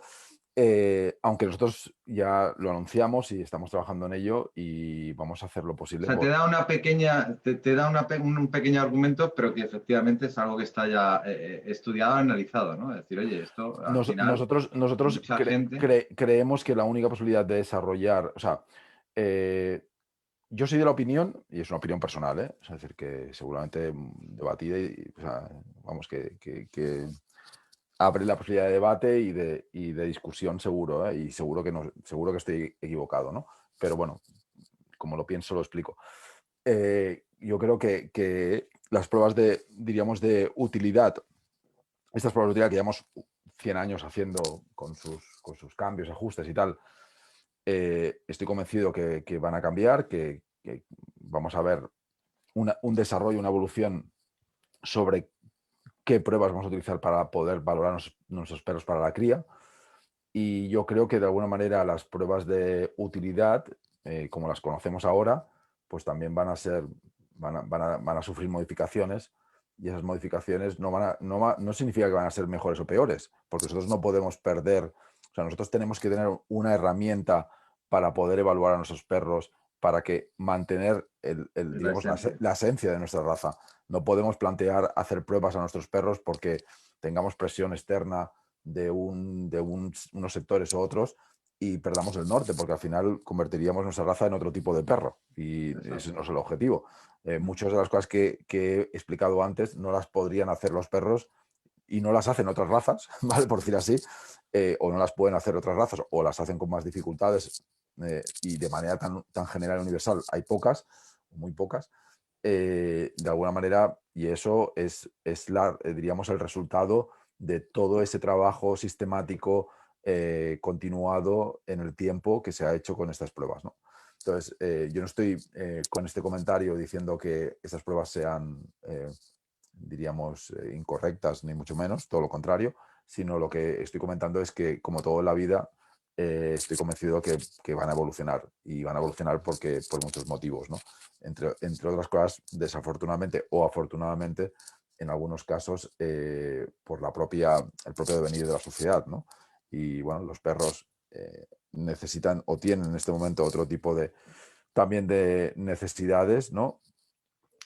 Aunque nosotros ya lo anunciamos y estamos trabajando en ello y vamos a hacer lo O posible sea, te da una pequeña, te da un pequeño argumento, pero que efectivamente es algo que está ya estudiado, analizado, ¿no? Es decir, oye, esto al final, nosotros mucha gente... creemos que la única posibilidad de desarrollar, o sea, yo soy de la opinión, y es una opinión personal, es decir, que seguramente debatida, o sea, vamos, que abre la posibilidad de debate y de discusión seguro, y seguro que estoy equivocado, ¿no? Pero bueno, como lo pienso, lo explico. Yo creo que las pruebas diríamos, de utilidad, estas pruebas de utilidad que llevamos 100 años haciendo con sus cambios, ajustes y tal, estoy convencido que van a cambiar, que vamos a ver un desarrollo, una evolución sobre qué pruebas vamos a utilizar para poder valorar nuestros perros para la cría. Y yo creo que de alguna manera las pruebas de utilidad, como las conocemos ahora, pues también van a sufrir modificaciones y esas modificaciones no significa que van a ser mejores o peores, porque nosotros no podemos perder, o sea, nosotros tenemos que tener una herramienta para poder evaluar a nuestros perros, para que mantener La digamos, esencia. la esencia de nuestra raza. No podemos plantear hacer pruebas a nuestros perros porque tengamos presión externa de unos sectores u otros y perdamos el norte, porque al final convertiríamos nuestra raza en otro tipo de perro y ese no Exacto. es el objetivo. Muchas de las cosas que he explicado antes no las podrían hacer los perros y no las hacen otras razas, ¿vale? Por decir así, o no las pueden hacer otras razas o las hacen con más dificultades y de manera tan general y universal hay pocas, muy pocas, de alguna manera, y eso diríamos, el resultado de todo ese trabajo sistemático continuado en el tiempo que se ha hecho con estas pruebas, ¿no? Entonces, yo no estoy con este comentario diciendo que estas pruebas sean, diríamos, incorrectas, ni mucho menos, todo lo contrario, sino lo que estoy comentando es que, como todo en la vida, estoy convencido que van a evolucionar y van a evolucionar por muchos motivos, ¿no? Entre otras cosas, desafortunadamente o afortunadamente, en algunos casos, por el propio devenir de la sociedad, ¿no? Y bueno, los perros necesitan o tienen en este momento otro tipo también de necesidades, ¿no?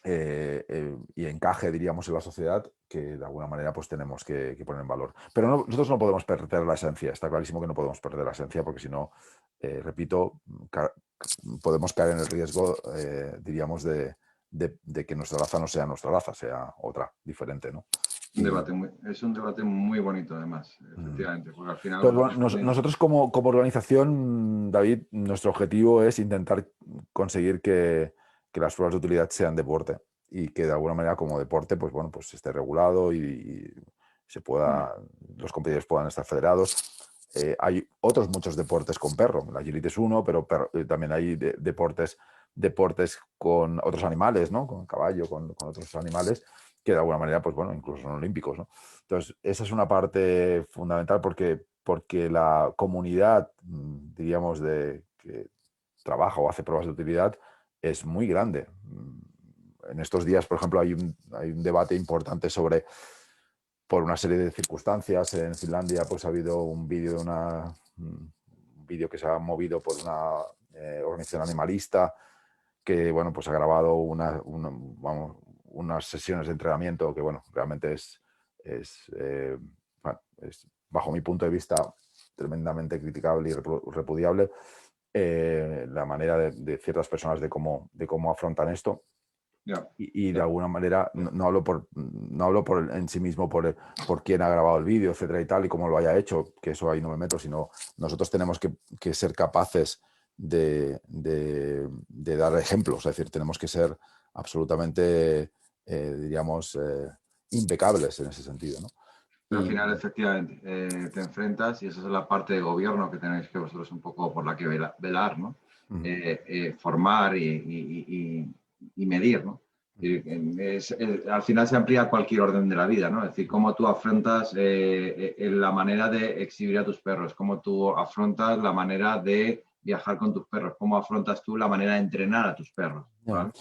Y encaje, diríamos, en la sociedad que de alguna manera pues tenemos que poner en valor. Pero nosotros no podemos perder la esencia, está clarísimo que no podemos perder la esencia porque si no, repito, podemos caer en el riesgo, diríamos, de que nuestra raza no sea nuestra raza, sea otra, diferente, ¿no? Y, Es un debate muy bonito, además, mm, efectivamente, porque al final entonces, vosotros bueno, también. nosotros como organización, David, nuestro objetivo es intentar conseguir que las pruebas de utilidad sean deporte y que de alguna manera como deporte, pues bueno, pues esté regulado y los competidores puedan estar federados. Hay otros muchos deportes con perro, la agility es uno, pero también hay deportes con otros animales, ¿no? Con caballo, con otros animales que de alguna manera, pues bueno, incluso son olímpicos, ¿no? Entonces, esa es una parte fundamental porque la comunidad, diríamos, que trabaja o hace pruebas de utilidad es muy grande. En estos días, por ejemplo, hay un debate importante por una serie de circunstancias. En Finlandia pues ha habido un vídeo que se ha movido por una organización animalista que, bueno, pues ha grabado vamos, unas sesiones de entrenamiento que, bueno, realmente bueno, es, bajo mi punto de vista, tremendamente criticable y repudiable la manera de ciertas personas de cómo afrontan esto. Ya, Y de ya. alguna manera, no hablo en sí mismo por quién ha grabado el vídeo, etcétera y tal, y cómo lo haya hecho, que eso ahí no me meto, sino nosotros tenemos que ser capaces de dar ejemplos, es decir, tenemos que ser absolutamente, diríamos, impecables en ese sentido, ¿no? Pero al final, Y, efectivamente, te enfrentas y esa es la parte de gobierno que tenéis que vosotros un poco por la que velar, ¿no? mm, Formar y medir, ¿no? Y al final se amplía cualquier orden de la vida, ¿no? Es decir, cómo tú afrontas la manera de exhibir a tus perros, cómo tú afrontas la manera de viajar con tus perros, cómo afrontas tú la manera de entrenar a tus perros, ya. ¿vale?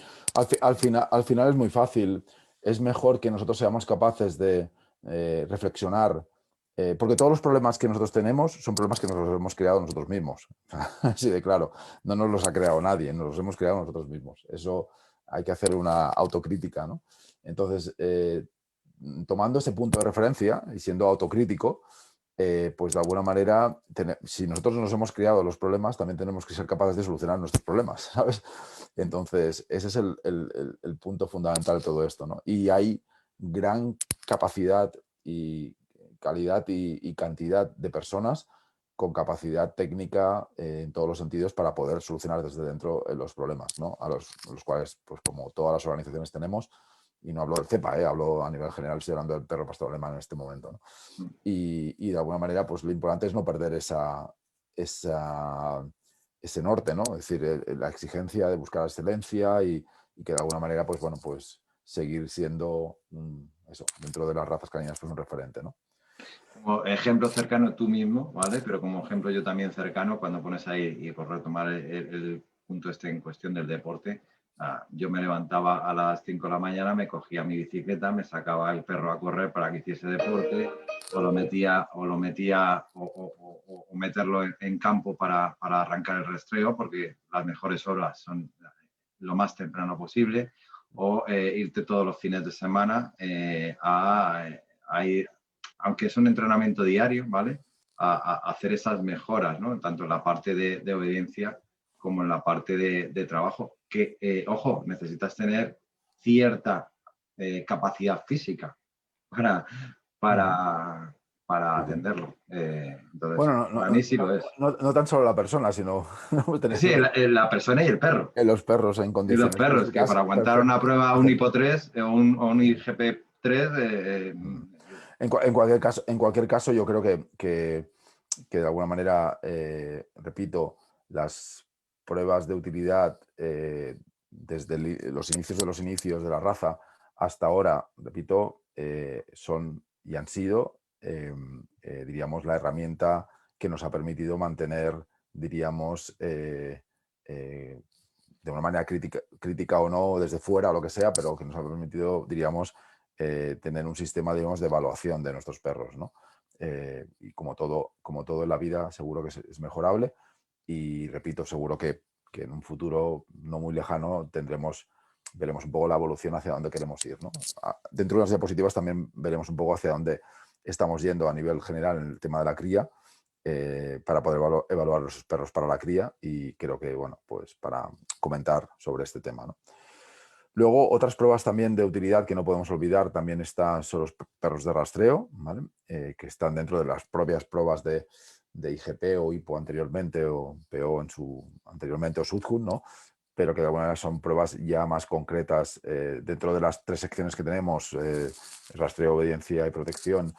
Al final es muy fácil. Es mejor que nosotros seamos capaces de reflexionar, porque todos los problemas que nosotros tenemos son problemas que nos los hemos creado nosotros mismos. Así de claro, no nos los ha creado nadie, nos los hemos creado nosotros mismos. Eso hay que hacer una autocrítica, ¿no? Entonces, tomando ese punto de referencia y siendo autocrítico, pues de alguna manera, si nosotros nos hemos creado los problemas, también tenemos que ser capaces de solucionar nuestros problemas, ¿sabes? Entonces, ese es el punto fundamental de todo esto, ¿no? Y hay gran capacidad y calidad y cantidad de personas con capacidad técnica en todos los sentidos para poder solucionar desde dentro los problemas, ¿no? A los cuales, pues como todas las organizaciones tenemos, y no hablo del CEPA, hablo a nivel general, estoy hablando del perro pastor alemán en este momento, ¿no? Y de alguna manera, pues lo importante es no perder esa, ese norte, ¿no? Es decir, la exigencia de buscar la excelencia y que de alguna manera, pues bueno, pues seguir siendo, eso, dentro de las razas caninas, pues un referente, ¿no? Como ejemplo cercano tú mismo, ¿vale? Pero como ejemplo yo también cercano, cuando pones ahí, y por retomar el punto este en cuestión del deporte, Yo me levantaba a las 5 de la mañana, me cogía mi bicicleta, me sacaba el perro a correr para que hiciese deporte, o meterlo en campo para arrancar el rastreo, porque las mejores horas son lo más temprano posible, o irte todos los fines de semana a ir, aunque es un entrenamiento diario, ¿vale? A hacer esas mejoras, ¿no? Tanto en la parte de obediencia como en la parte de trabajo, que, ojo, necesitas tener cierta capacidad física para, para, para Sí, sí. atenderlo. Entonces, Bueno, para mí sí lo es. no tan solo la persona, sino Sí, la persona y el perro. los perros en Y los condiciones perros, que físicas para aguantar una perfectas. prueba, un hipo 3 o un IGP 3, En cualquier caso, yo creo que de alguna manera, repito, las pruebas de utilidad desde los inicios de la raza hasta ahora, repito, son y han sido, diríamos, la herramienta que nos ha permitido mantener, diríamos, de una manera crítica o no, desde fuera o lo que sea, pero que nos ha permitido, diríamos, tener un sistema, digamos, de evaluación de nuestros perros, ¿no? Y como todo en la vida, seguro que es mejorable y, repito, seguro que en un futuro no muy lejano veremos un poco la evolución hacia dónde queremos ir, ¿no? Dentro de las diapositivas también veremos un poco hacia dónde estamos yendo a nivel general en el tema de la cría, para poder evaluar los perros para la cría y creo que, bueno, pues para comentar sobre este tema, ¿no? Luego, otras pruebas también de utilidad que no podemos olvidar también son los perros de rastreo, ¿vale? Que están dentro de las propias pruebas de IGP o HIPO anteriormente, o PO anteriormente, o Sudhund, ¿no? Pero que de alguna manera son pruebas ya más concretas dentro de las tres secciones que tenemos, rastreo, obediencia y protección.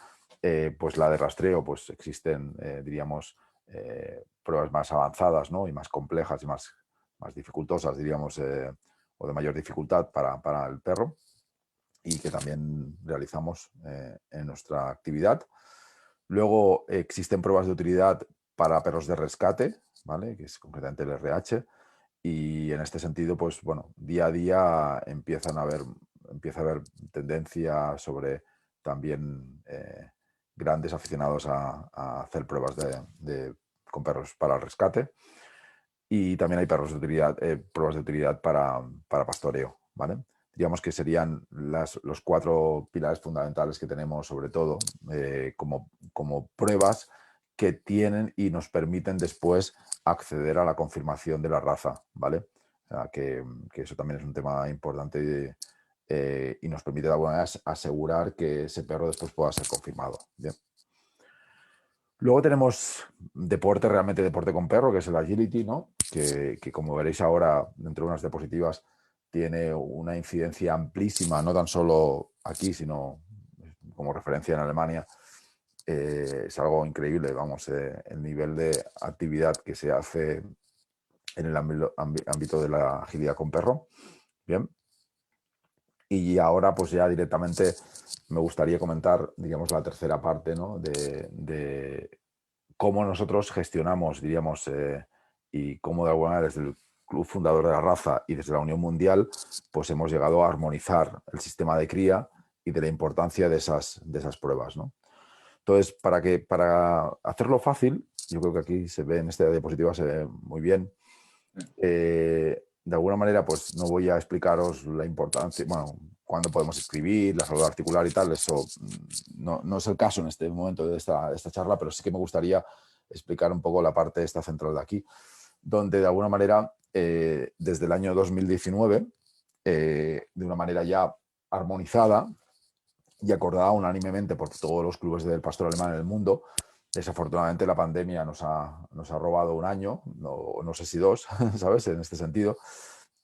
Pues la de rastreo, pues existen, diríamos, pruebas más avanzadas, ¿no? Y más complejas y más dificultosas, diríamos, o de mayor dificultad para el perro, y que también realizamos en nuestra actividad. Luego existen pruebas de utilidad para perros de rescate, ¿vale? Que es concretamente el RH, y en este sentido, pues bueno, día a día empieza a haber tendencia sobre también grandes aficionados a hacer pruebas con perros para el rescate. Y también hay pruebas de utilidad para pastoreo, ¿vale? Digamos que serían los 4 pilares fundamentales que tenemos, sobre todo, como pruebas que tienen y nos permiten después acceder a la confirmación de la raza, ¿vale? O sea, que eso también es un tema importante y nos permite de alguna manera asegurar que ese perro después pueda ser confirmado. Bien. Luego tenemos realmente deporte con perro, que es el agility, ¿no? Que como veréis ahora, dentro de unas diapositivas, tiene una incidencia amplísima, no tan solo aquí, sino como referencia en Alemania. Es algo increíble, vamos, el nivel de actividad que se hace en el ámbito de la agilidad con perro. Bien. Y ahora, pues ya directamente me gustaría comentar, digamos, la tercera parte, ¿no? de cómo nosotros gestionamos, diríamos, y cómo de alguna manera desde el Club Fundador de la Raza y desde la Unión Mundial, pues hemos llegado a armonizar el sistema de cría y de la importancia de esas pruebas, ¿no? Entonces, para hacerlo fácil, yo creo que aquí se ve en esta diapositiva, se ve muy bien. De alguna manera, pues no voy a explicaros la importancia, bueno, cuándo podemos escribir, la salud articular y tal, eso no es el caso en este momento de esta charla, pero sí que me gustaría explicar un poco la parte esta central de aquí, donde de alguna manera, desde el año 2019, de una manera ya armonizada y acordada unánimemente por todos los clubes del pastor alemán en el mundo. Desafortunadamente la pandemia nos ha robado un año, no sé si 2, ¿sabes? En este sentido.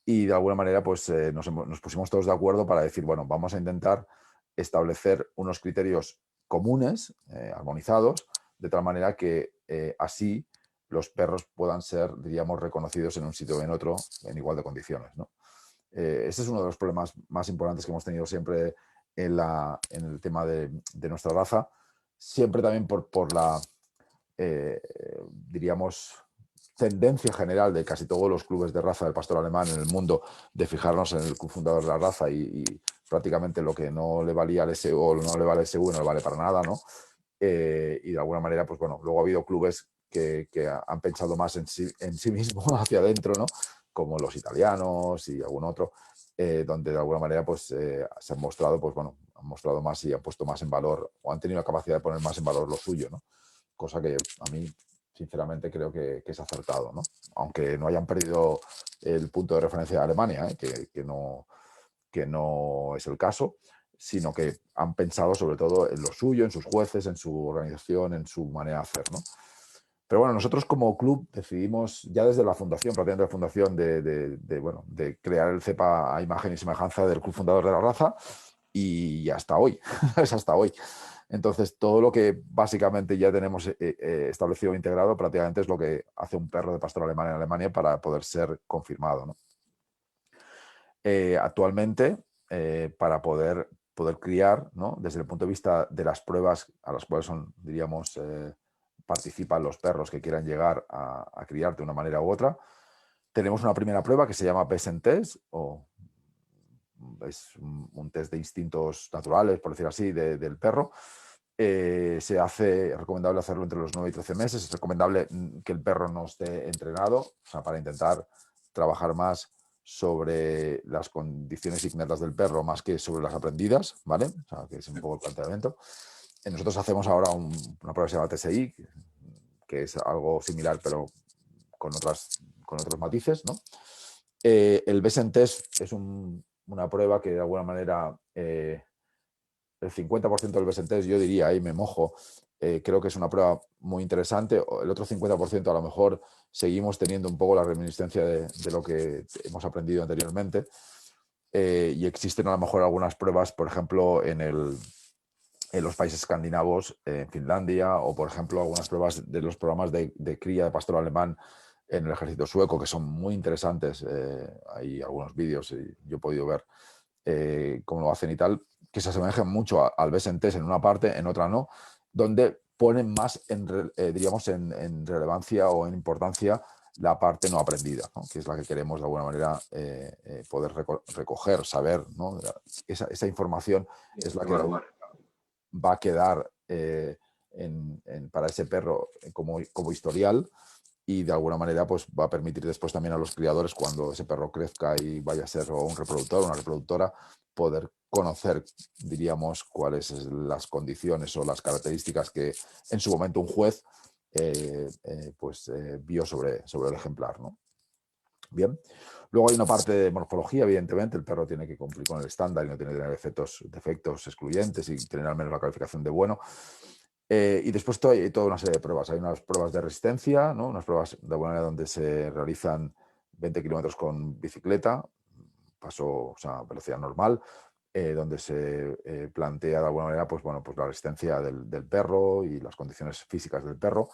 Y de alguna manera pues nos pusimos todos de acuerdo para decir, bueno, vamos a intentar establecer unos criterios comunes, armonizados, de tal manera que así los perros puedan ser, diríamos, reconocidos en un sitio o en otro en igual de condiciones, ¿no? Ese es uno de los problemas más importantes que hemos tenido siempre en el tema de nuestra raza, siempre también por la, diríamos, tendencia general de casi todos los clubes de raza del pastor alemán en el mundo de fijarnos en el club fundador de la raza y prácticamente lo que no le valía al SU o no le vale al SU no le vale para nada, ¿no? Y de alguna manera, pues bueno, luego ha habido clubes que han pensado más en sí mismo hacia adentro, ¿no? Como los italianos y algún otro, donde de alguna manera pues se han mostrado, pues bueno, han mostrado más y han puesto más en valor o han tenido la capacidad de poner más en valor lo suyo, ¿no? Cosa que a mí sinceramente creo que es acertado, ¿no? Aunque no hayan perdido el punto de referencia de Alemania, que no es el caso, sino que han pensado sobre todo en lo suyo, en sus jueces, en su organización, en su manera de hacer, ¿no? Pero bueno, nosotros como club decidimos ya desde la fundación, prácticamente la fundación, de crear el CEPA a imagen y semejanza del club fundador de la raza y hasta hoy, es hasta hoy. Entonces, todo lo que básicamente ya tenemos establecido e integrado prácticamente es lo que hace un perro de pastor alemán en Alemania para poder ser confirmado, ¿no? Actualmente, para poder criar, ¿no? Desde el punto de vista de las pruebas a las cuales son, diríamos, participan los perros que quieran llegar a criar de una manera u otra, tenemos una primera prueba que se llama Besen Test, o es un test de instintos naturales, por decir así, del perro. Es recomendable hacerlo entre los 9 y 13 meses. Es recomendable que el perro no esté entrenado, o sea, para intentar trabajar más sobre las condiciones innatas del perro más que sobre las aprendidas, ¿vale? O sea, que es un poco el planteamiento. Nosotros hacemos ahora una prueba que se llama TSI, que es algo similar, pero con otros matices, ¿no? El Besen Test es una prueba que de alguna manera el 50% del Besen Test, yo diría, ahí me mojo, creo que es una prueba muy interesante. El otro 50% a lo mejor seguimos teniendo un poco la reminiscencia de lo que hemos aprendido anteriormente. Y existen a lo mejor algunas pruebas, por ejemplo, en los países escandinavos, en Finlandia, o por ejemplo algunas pruebas de los programas de cría de pastor alemán en el ejército sueco, que son muy interesantes. Hay algunos vídeos y yo he podido ver cómo lo hacen y tal, que se asemejan mucho al Besen Test en una parte, en otra no, donde ponen más diríamos, en relevancia o en importancia la parte no aprendida, ¿no? Que es la que queremos de alguna manera poder recoger, saber, ¿no? Esa información es la que va a quedar para ese perro como historial, y de alguna manera pues va a permitir después también a los criadores, cuando ese perro crezca y vaya a ser un reproductor o una reproductora, poder conocer, diríamos, cuáles son las condiciones o las características que en su momento un juez vio sobre el ejemplar, ¿no? Bien. Luego hay una parte de morfología, evidentemente. El perro tiene que cumplir con el estándar y no tiene que tener defectos excluyentes y tener al menos la calificación de bueno. Y después hay toda una serie de pruebas. Hay unas pruebas de resistencia, ¿no? Unas pruebas de alguna manera donde se realizan 20 kilómetros con bicicleta, o sea, velocidad normal, donde se plantea de alguna manera pues, bueno, pues la resistencia del perro y las condiciones físicas del perro.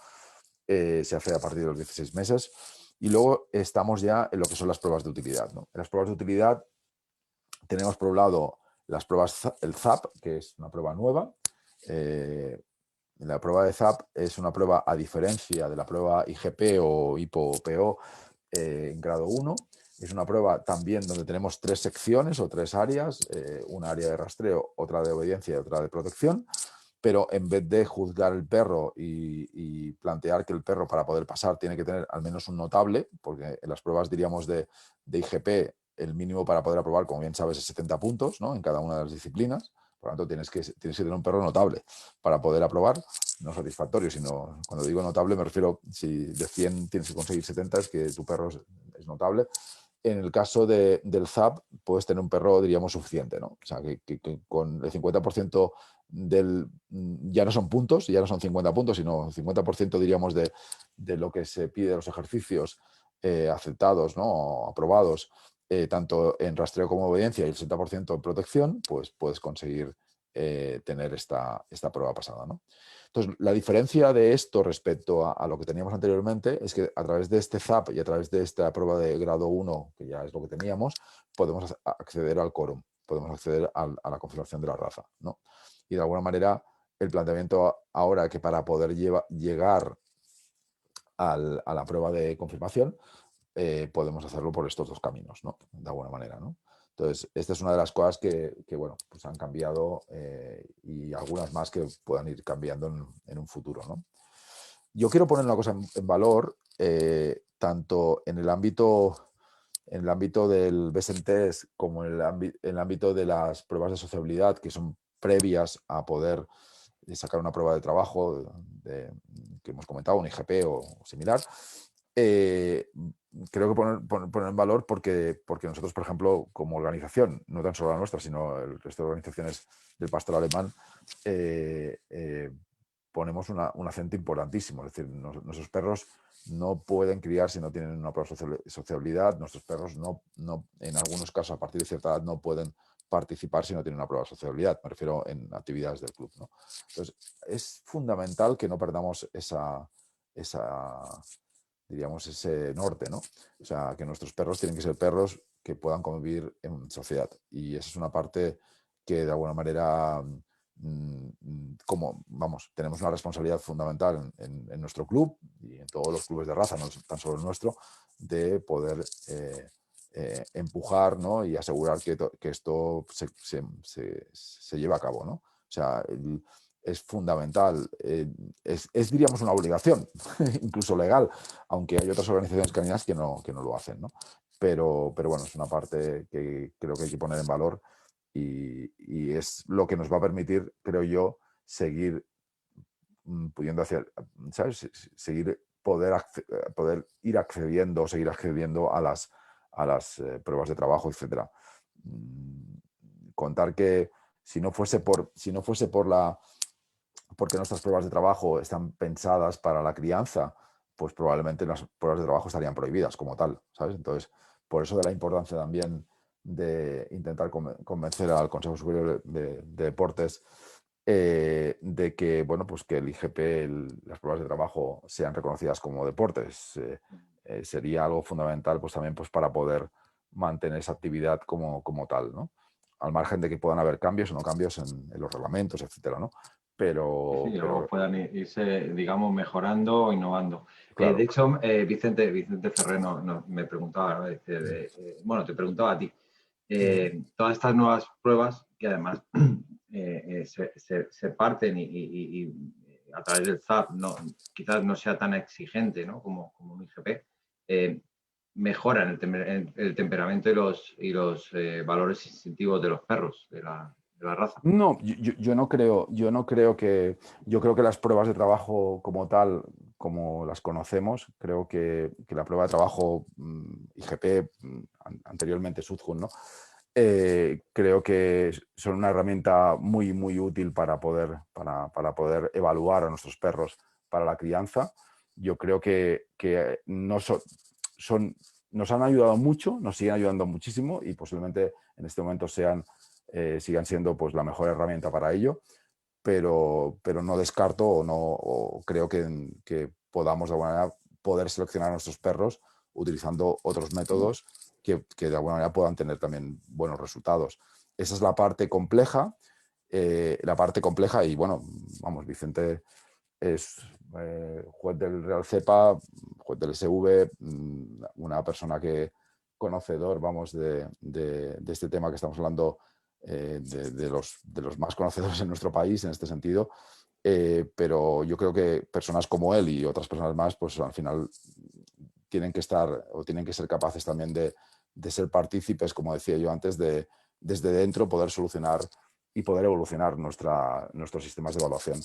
Se hace a partir de los 16 meses. Y luego estamos ya en lo que son las pruebas de utilidad, ¿no? En las pruebas de utilidad tenemos por un lado las pruebas, el ZAP, que es una prueba nueva. La prueba de ZAP es una prueba, a diferencia de la prueba IGP o IPO-PO en grado 1. Es una prueba también donde tenemos 3 secciones o 3 áreas, una área de rastreo, otra de obediencia y otra de protección. Pero en vez de juzgar el perro y plantear que el perro para poder pasar tiene que tener al menos un notable, porque en las pruebas, diríamos, de IGP, el mínimo para poder aprobar, como bien sabes, es 70 puntos, ¿no? En cada una de las disciplinas. Por lo tanto, tienes que tener un perro notable para poder aprobar, no satisfactorio, sino cuando digo notable me refiero, si de 100 tienes que conseguir 70, es que tu perro es notable. En el caso del ZAP, puedes tener un perro, diríamos, suficiente, ¿no? O sea, que con el 50% ya no son puntos, ya no son 50 puntos, sino 50%, diríamos, de lo que se pide de los ejercicios aceptados, ¿no? O aprobados, tanto en rastreo como obediencia, y el 60% en protección, pues puedes conseguir tener esta prueba pasada, ¿no? Entonces, la diferencia de esto respecto a lo que teníamos anteriormente es que a través de este ZAP y a través de esta prueba de grado 1, que ya es lo que teníamos, podemos acceder al quórum, podemos acceder a la confirmación de la raza, ¿no? Y de alguna manera el planteamiento ahora, que para poder llegar a la prueba de confirmación, podemos hacerlo por estos dos caminos, ¿no? De alguna manera, ¿no? Entonces, esta es una de las cosas que bueno, pues han cambiado y algunas más que puedan ir cambiando en un futuro, ¿no? Yo quiero poner una cosa en valor, tanto en el ámbito del Best Test como en el ámbito de las pruebas de sociabilidad, que son previas a poder sacar una prueba de trabajo que hemos comentado, un IGP o similar. Creo que poner en valor porque nosotros, por ejemplo, como organización, no tan solo la nuestra, sino el resto de organizaciones del pastor alemán, ponemos un acento importantísimo. Es decir, nuestros perros no pueden criar si no tienen una prueba de sociabilidad. Nuestros perros en algunos casos, a partir de cierta edad, no pueden participar si no tienen una prueba de sociabilidad. Me refiero en actividades del club, ¿no? Entonces, es fundamental que no perdamos diríamos, ese norte, ¿no? O sea, que nuestros perros tienen que ser perros que puedan convivir en sociedad. Y esa es una parte que de alguna manera, como, vamos, tenemos una responsabilidad fundamental en nuestro club y en todos los clubes de raza, no tan solo el nuestro, de poder empujar, ¿no? Y asegurar que esto se lleve a cabo, ¿no? O sea, es fundamental, diríamos, una obligación, incluso legal, aunque hay otras organizaciones caninas que no lo hacen, ¿no? Pero bueno, es una parte que creo que hay que poner en valor y es lo que nos va a permitir, creo yo, seguir pudiendo hacer, ¿sabes? Seguir poder ir accediendo, seguir accediendo a las pruebas de trabajo, etcétera. Contar que si no fuese porque nuestras pruebas de trabajo están pensadas para la crianza, pues probablemente las pruebas de trabajo estarían prohibidas como tal, ¿sabes? Entonces, por eso de la importancia también de intentar convencer al Consejo Superior de Deportes de que, bueno, pues que el IGP, las pruebas de trabajo sean reconocidas como deportes. Sería algo fundamental, pues también, pues para poder mantener esa actividad como tal, ¿no? Al margen de que puedan haber cambios o no cambios en los reglamentos, etcétera, ¿no? Sí, luego puedan irse, digamos, mejorando o innovando. Claro. De hecho, Vicente Ferrer me preguntaba, ¿no? Dice, bueno, te preguntaba a ti, todas estas nuevas pruebas que además se parten y a través del ZAP quizás no sea tan exigente, ¿no? como un IGP, mejoran el temperamento y los valores instintivos de los perros, de la raza. No, yo no creo, yo creo que las pruebas de trabajo como tal, como las conocemos, creo que la prueba de trabajo IGP, anteriormente Suzhun, ¿no? Creo que son una herramienta muy, muy útil para poder evaluar a nuestros perros para la crianza. Yo creo que no nos han ayudado mucho, nos siguen ayudando muchísimo y posiblemente en este momento sigan siendo, pues, la mejor herramienta para ello, pero no descarto o creo que podamos de alguna manera poder seleccionar a nuestros perros utilizando otros métodos que de alguna manera puedan tener también buenos resultados. Esa es la parte compleja, y bueno, vamos, Vicente es juez del Real Cepa, juez del SV, una persona que conocedor, vamos, de este tema que estamos hablando, de los más conocedores en nuestro país en este sentido, pero yo creo que personas como él y otras personas más, pues al final tienen que estar o tienen que ser capaces también de ser partícipes, como decía yo antes, desde dentro poder solucionar y poder evolucionar nuestros sistemas de evaluación.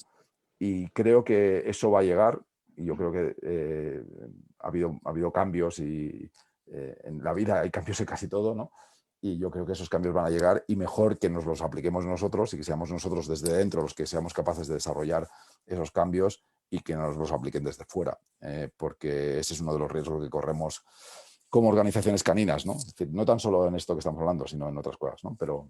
Y creo que eso va a llegar, y yo creo que ha habido cambios y en la vida hay cambios en casi todo, ¿no? Y yo creo que esos cambios van a llegar y mejor que nos los apliquemos nosotros y que seamos nosotros desde dentro los que seamos capaces de desarrollar esos cambios y que nos los apliquen desde fuera, porque ese es uno de los riesgos que corremos como organizaciones caninas, ¿no? Es decir, no tan solo en esto que estamos hablando, sino en otras cosas, ¿no? Pero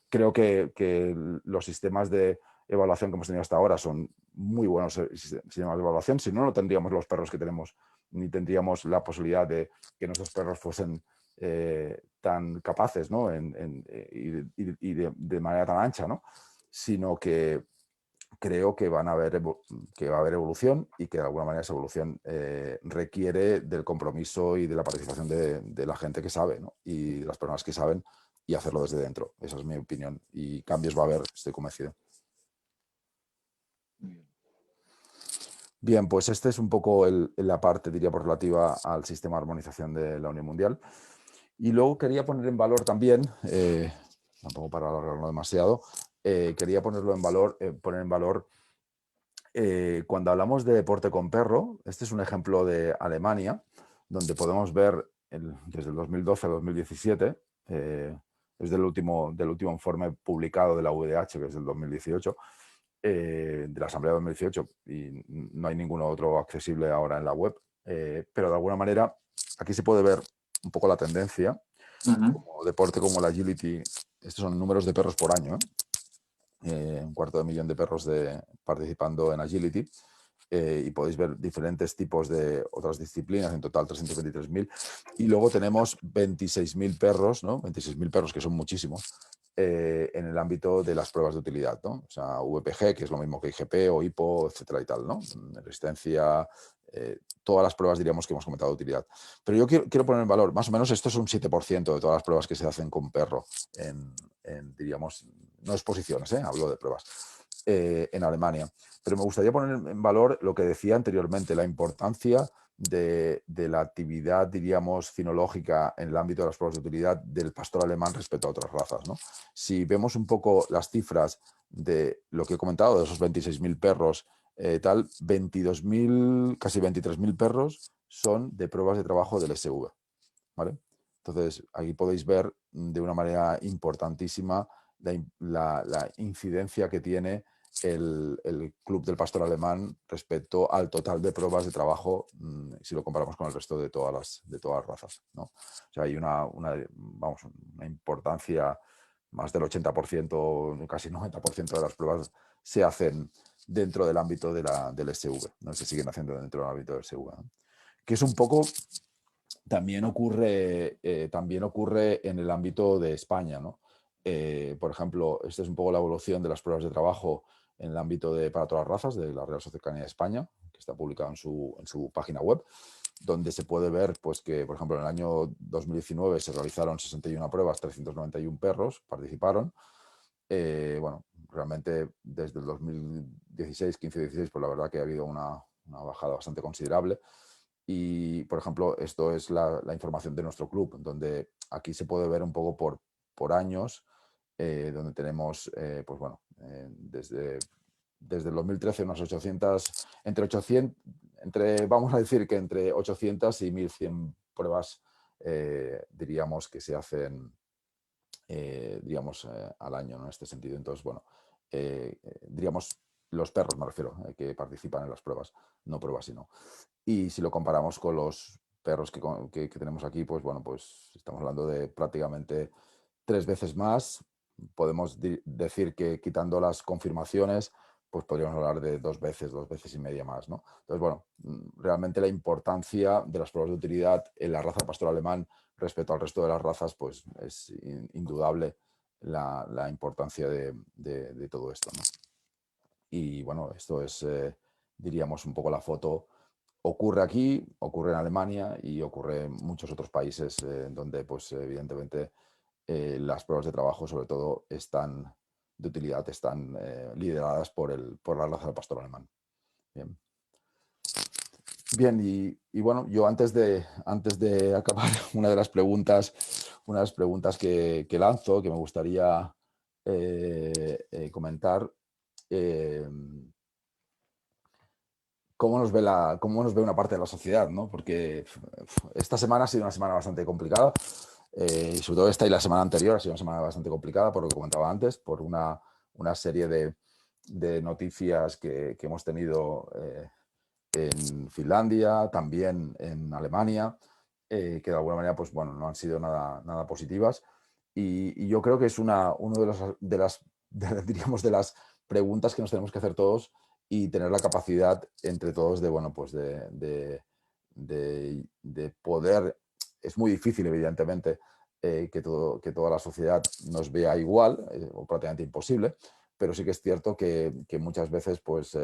creo que los sistemas de evaluación que hemos tenido hasta ahora son muy buenos sistemas de evaluación. Si no, no tendríamos los perros que tenemos, ni tendríamos la posibilidad de que nuestros perros fuesen tan capaces, ¿no? Y de manera tan ancha, ¿no? Sino que creo que va a haber evolución y que de alguna manera esa evolución requiere del compromiso y de la participación de la gente que sabe, ¿no? Y de las personas que saben y hacerlo desde dentro. Esa es mi opinión. Y cambios va a haber, estoy convencido. Bien, pues este es un poco la parte, diría, por relativa al sistema de armonización de la Unión Mundial. Y luego quería poner en valor también, tampoco para alargarlo demasiado, quería poner en valor cuando hablamos de deporte con perro. Este es un ejemplo de Alemania, donde podemos ver desde el 2012 al 2017, es del último informe publicado de la UDH, que es del 2018, de la Asamblea de 2018, y no hay ninguno otro accesible ahora en la web, pero de alguna manera aquí se puede ver un poco la tendencia. Como deporte como la agility, estos son números de perros por año, 250.000 de perros participando en agility, y podéis ver diferentes tipos de otras disciplinas, en total 323.000, y luego tenemos 26.000 perros, ¿no? 26.000 perros, que son muchísimos, en el ámbito de las pruebas de utilidad, ¿no? O sea, VPG, que es lo mismo que IGP o HIPPO, etcétera y tal, ¿no? Resistencia, todas las pruebas, diríamos, que hemos comentado de utilidad. Pero yo quiero poner en valor, más o menos esto es un 7% de todas las pruebas que se hacen con perro diríamos, no exposiciones, hablo de pruebas, en Alemania. Pero me gustaría poner en valor lo que decía anteriormente, la importancia de la actividad, diríamos, cinológica en el ámbito de las pruebas de utilidad del pastor alemán respecto a otras razas, ¿no? Si vemos un poco las cifras de lo que he comentado, de esos 26.000 perros, tal, 22.000, casi 23.000 perros son de pruebas de trabajo del SV, ¿vale? Entonces, aquí podéis ver de una manera importantísima la incidencia que tiene el Club del Pastor Alemán respecto al total de pruebas de trabajo, si lo comparamos con el resto de todas las razas, ¿no? O sea, hay una importancia, más del 80%, casi 90% de las pruebas se hacen dentro del ámbito del SV, no se siguen haciendo dentro del ámbito del SV, ¿no? Que es un poco... También ocurre en el ámbito de España, ¿no? Por ejemplo, esta es un poco la evolución de las pruebas de trabajo en el ámbito para todas las razas de la Real Sociedad Canina de España, que está publicado en su página web, donde se puede ver pues, que, por ejemplo, en el año 2019 se realizaron 61 pruebas, 391 perros participaron. Bueno, realmente desde el 2016, 15-16, pues la verdad que ha habido una bajada bastante considerable. Y, por ejemplo, esto es la información de nuestro club, donde aquí se puede ver un poco por años, donde tenemos, pues bueno, desde el 2013 unas 800, vamos a decir que entre 800 y 1.100 pruebas, diríamos, que se hacen, al año, ¿no? En este sentido. Entonces, bueno, diríamos, los perros me refiero, que participan en las pruebas, no pruebas, sino. Y si lo comparamos con los perros que tenemos aquí, pues bueno, pues estamos hablando de prácticamente 3 veces más. Podemos decir que quitando las confirmaciones, pues podríamos hablar de 2 veces y media más, ¿no? Entonces, bueno, realmente la importancia de las pruebas de utilidad en la raza pastor alemán respecto al resto de las razas, pues es indudable la importancia de todo esto, ¿no? Y bueno, esto es, diríamos, un poco la foto. Ocurre aquí, ocurre en Alemania y ocurre en muchos otros países donde, pues, evidentemente, las pruebas de trabajo, sobre todo, de utilidad, están lideradas por la raza del pastor alemán. Bien. Bien, y bueno, yo antes de acabar, una de las preguntas que lanzo, que me gustaría comentar, cómo nos ve una parte de la sociedad, ¿no? Porque esta semana ha sido una semana bastante complicada, y sobre todo esta y la semana anterior ha sido una semana bastante complicada, por lo que comentaba antes, por una serie de noticias que hemos tenido en Finlandia, también en Alemania, que de alguna manera, pues bueno, no han sido nada positivas. Y yo creo que es una diríamos, de las preguntas que nos tenemos que hacer todos, y tener la capacidad entre todos de, bueno, pues de poder. Es muy difícil, evidentemente, que toda la sociedad nos vea igual, o prácticamente imposible, pero sí que es cierto que muchas veces pues,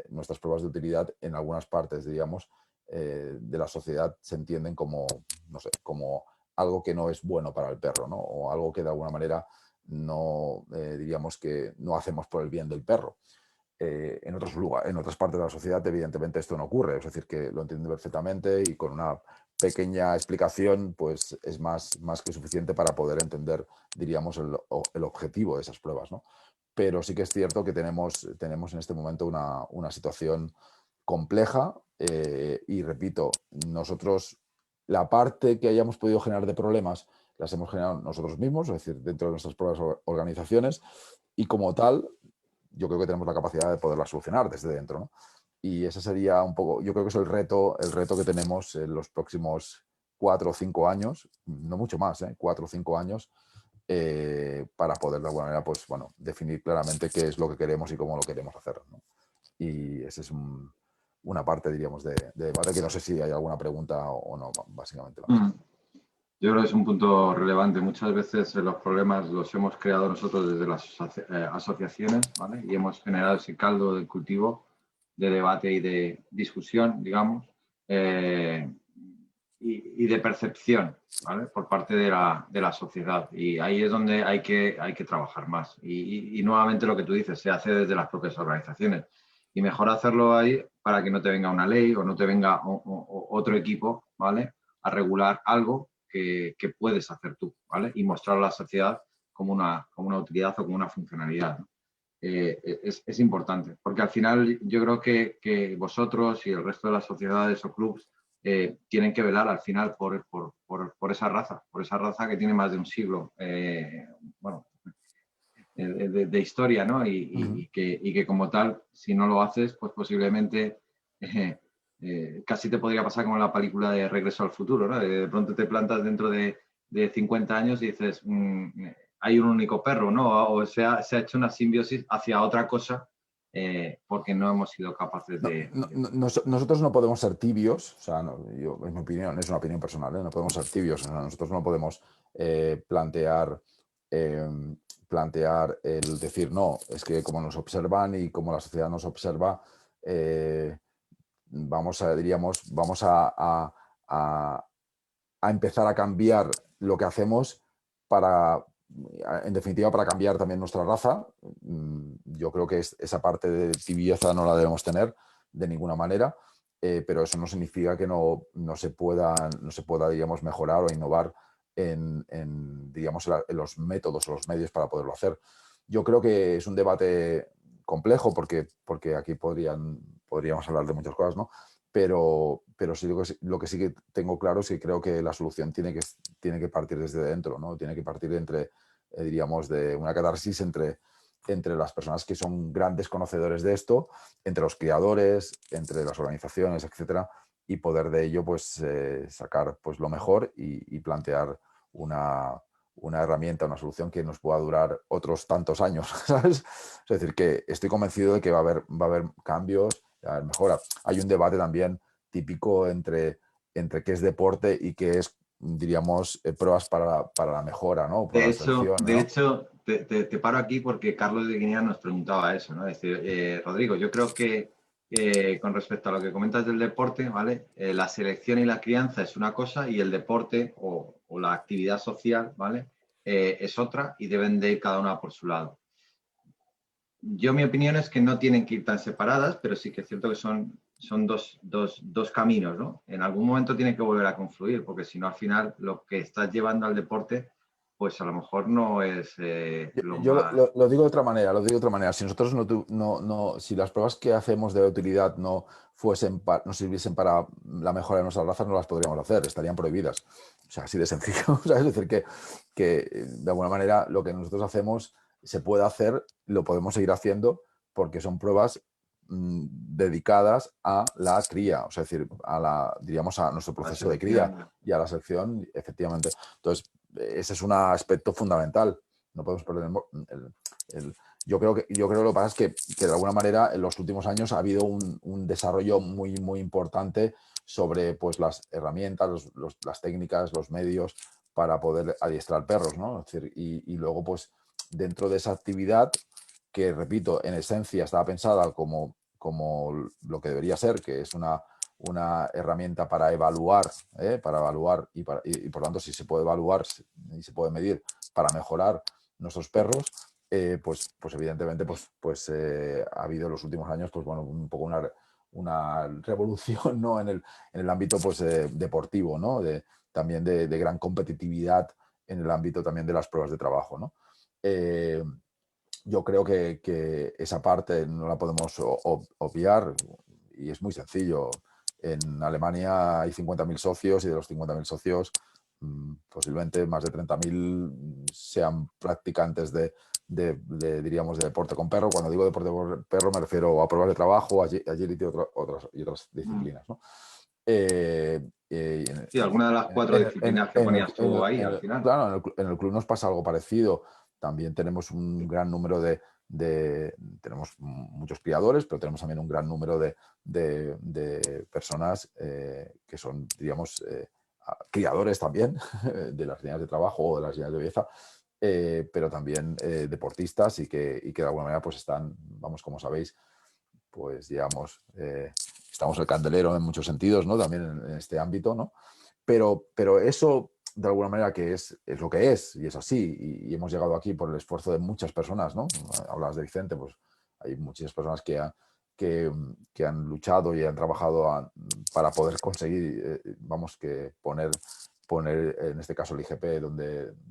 nuestras pruebas de utilidad en algunas partes, diríamos, de la sociedad se entienden como, no sé, como algo que no es bueno para el perro, ¿no? O algo que de alguna manera no, diríamos que no hacemos por el bien del perro. En otros lugares, en otras partes de la sociedad, evidentemente esto no ocurre, es decir, que lo entiende perfectamente y con una pequeña explicación, pues es más que suficiente para poder entender, diríamos, el objetivo de esas pruebas, ¿no? Pero sí que es cierto que tenemos en este momento una situación compleja y repito, nosotros la parte que hayamos podido generar de problemas las hemos generado nosotros mismos, es decir, dentro de nuestras propias organizaciones y como tal, yo creo que tenemos la capacidad de poderla solucionar desde dentro, ¿no? Y ese sería un poco, yo creo que es el reto que tenemos en los próximos 4 o 5 años, no mucho más, 4 o 5 años, para poder de alguna manera, pues bueno, definir claramente qué es lo que queremos y cómo lo queremos hacer, ¿no? Y esa es una parte, diríamos, de debate que no sé si hay alguna pregunta o no, básicamente. Yo creo que es un punto relevante. Muchas veces los problemas los hemos creado nosotros desde las asociaciones, ¿vale? Y hemos generado ese caldo de cultivo, de debate y de discusión, digamos, y de percepción, ¿vale? Por parte de la sociedad. Y ahí es donde hay que trabajar más. Y nuevamente lo que tú dices, se hace desde las propias organizaciones. Y mejor hacerlo ahí para que no te venga una ley o no te venga otro equipo, ¿vale? A regular algo que puedes hacer tú, ¿vale? Y mostrar a la sociedad como una utilidad o como una funcionalidad, ¿no? Es importante, porque al final yo creo que vosotros y el resto de las sociedades o clubs tienen que velar al final por esa raza que tiene más de un siglo, bueno, de historia, ¿no? Y que como tal, si no lo haces, pues posiblemente casi te podría pasar como en la película de Regreso al Futuro, ¿no? De pronto te plantas dentro de 50 años y dices, hay un único perro, ¿no? O se ha hecho una simbiosis hacia otra cosa porque no hemos sido capaces de... Nosotros no podemos ser tibios, o sea, en mi opinión, es una opinión personal, no podemos ser tibios, o sea, nosotros no podemos plantear el decir, no, es que como nos observan y como la sociedad nos observa, vamos a empezar a cambiar lo que hacemos para, en definitiva, para cambiar también nuestra raza. Yo creo que esa parte de tibieza no la debemos tener de ninguna manera, pero eso no significa que no se pueda, digamos, mejorar o innovar digamos, en los métodos o los medios para poderlo hacer. Yo creo que es un debate complejo porque aquí podríamos hablar de muchas cosas, ¿no? Pero sí, lo que sí que tengo claro es que creo que la solución tiene que partir desde dentro, ¿no? Tiene que partir diríamos, de una catarsis entre las personas que son grandes conocedores de esto, entre los criadores, entre las organizaciones, etcétera, y poder de ello, pues, sacar pues, lo mejor y plantear una herramienta, una solución que nos pueda durar otros tantos años, ¿sabes? Es decir, que estoy convencido de que va a haber cambios, va a haber mejora. Hay un debate también típico entre qué es deporte y qué es, diríamos, pruebas para la mejora, ¿no? Para la selección, De ¿no? hecho te paro aquí porque Carlos de Guinea nos preguntaba eso, ¿no? Es decir, Rodrigo, yo creo que con respecto a lo que comentas del deporte, ¿vale? La selección y la crianza es una cosa y el deporte o la actividad social, ¿vale? Es otra y deben de ir cada una por su lado. Yo mi opinión es que no tienen que ir tan separadas, pero sí que es cierto que son dos caminos, ¿no? En algún momento tienen que volver a confluir, porque si no al final lo que estás llevando al deporte, pues a lo mejor no es lo Yo más... lo digo de otra manera, Si nosotros si las pruebas que hacemos de utilidad no sirviesen para la mejora de nuestras razas, no las podríamos hacer, estarían prohibidas. O sea, así de sencillo. ¿Sabes? Es decir, que de alguna manera lo que nosotros hacemos se puede hacer, lo podemos seguir haciendo porque son pruebas dedicadas a la cría, o sea, es decir, diríamos, a nuestro proceso de cría y a la selección, efectivamente. Entonces, ese es un aspecto fundamental. No podemos perder yo creo que lo que pasa es que de alguna manera en los últimos años ha habido un desarrollo muy, muy importante sobre pues, las herramientas, las técnicas, los medios para poder adiestrar perros, ¿no? Es decir, y luego, pues, dentro de esa actividad, que, repito, en esencia estaba pensada como lo que debería ser, que es una herramienta para evaluar y por tanto, si se puede evaluar y se puede medir para mejorar nuestros perros, pues evidentemente ha habido en los últimos años pues bueno, un poco una revolución, ¿no? en el ámbito pues deportivo, ¿no? También de gran competitividad en el ámbito también de las pruebas de trabajo, ¿no? Yo creo que esa parte no la podemos obviar y es muy sencillo. En Alemania hay 50.000 socios y de los 50.000 socios posiblemente más de 30.000 sean practicantes diríamos, de deporte con perro. Cuando digo deporte con perro me refiero a pruebas de trabajo, agility y otras disciplinas, ¿no? Sí, alguna de las 4 disciplinas que ponías tú ahí al final. Claro, en el club nos pasa algo parecido. También tenemos un gran número tenemos muchos criadores, pero tenemos también un gran número de personas que son, diríamos, criadores también de las líneas de trabajo o de las líneas de belleza, pero también deportistas y que de alguna manera pues están, vamos, como sabéis, pues digamos, estamos el candelero en muchos sentidos, ¿no? También en este ámbito, ¿no? Pero eso, de alguna manera, que es lo que es, y es así, y hemos llegado aquí por el esfuerzo de muchas personas, ¿no? Hablas de Vicente, pues hay muchas personas que han luchado y han trabajado para poder conseguir, vamos, que poner en este caso el IGP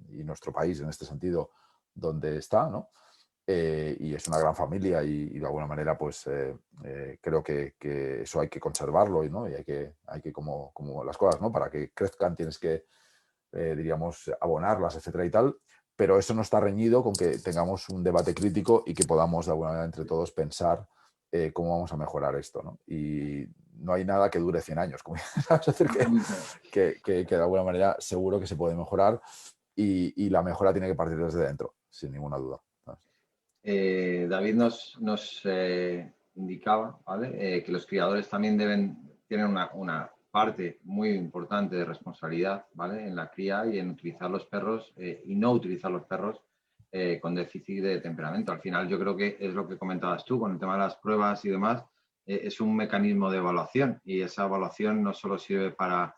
y nuestro país en este sentido donde está, ¿no? Y es una gran familia y de alguna manera pues creo que eso hay que conservarlo, ¿no? Y hay que como las cosas, ¿no? Para que crezcan tienes que, diríamos, abonarlas, etcétera y tal, pero eso no está reñido con que tengamos un debate crítico y que podamos de alguna manera entre todos pensar cómo vamos a mejorar esto, ¿no? Y no hay nada que dure 100 años, como sabes, es decir, que de alguna manera seguro que se puede mejorar y la mejora tiene que partir desde dentro, sin ninguna duda. David nos indicaba, ¿vale? Que los criadores también tienen una parte muy importante de responsabilidad, ¿vale? En la cría y en utilizar los perros y no utilizar los perros con déficit de temperamento. Al final yo creo que es lo que comentabas tú con el tema de las pruebas y demás, es un mecanismo de evaluación y esa evaluación no solo sirve para,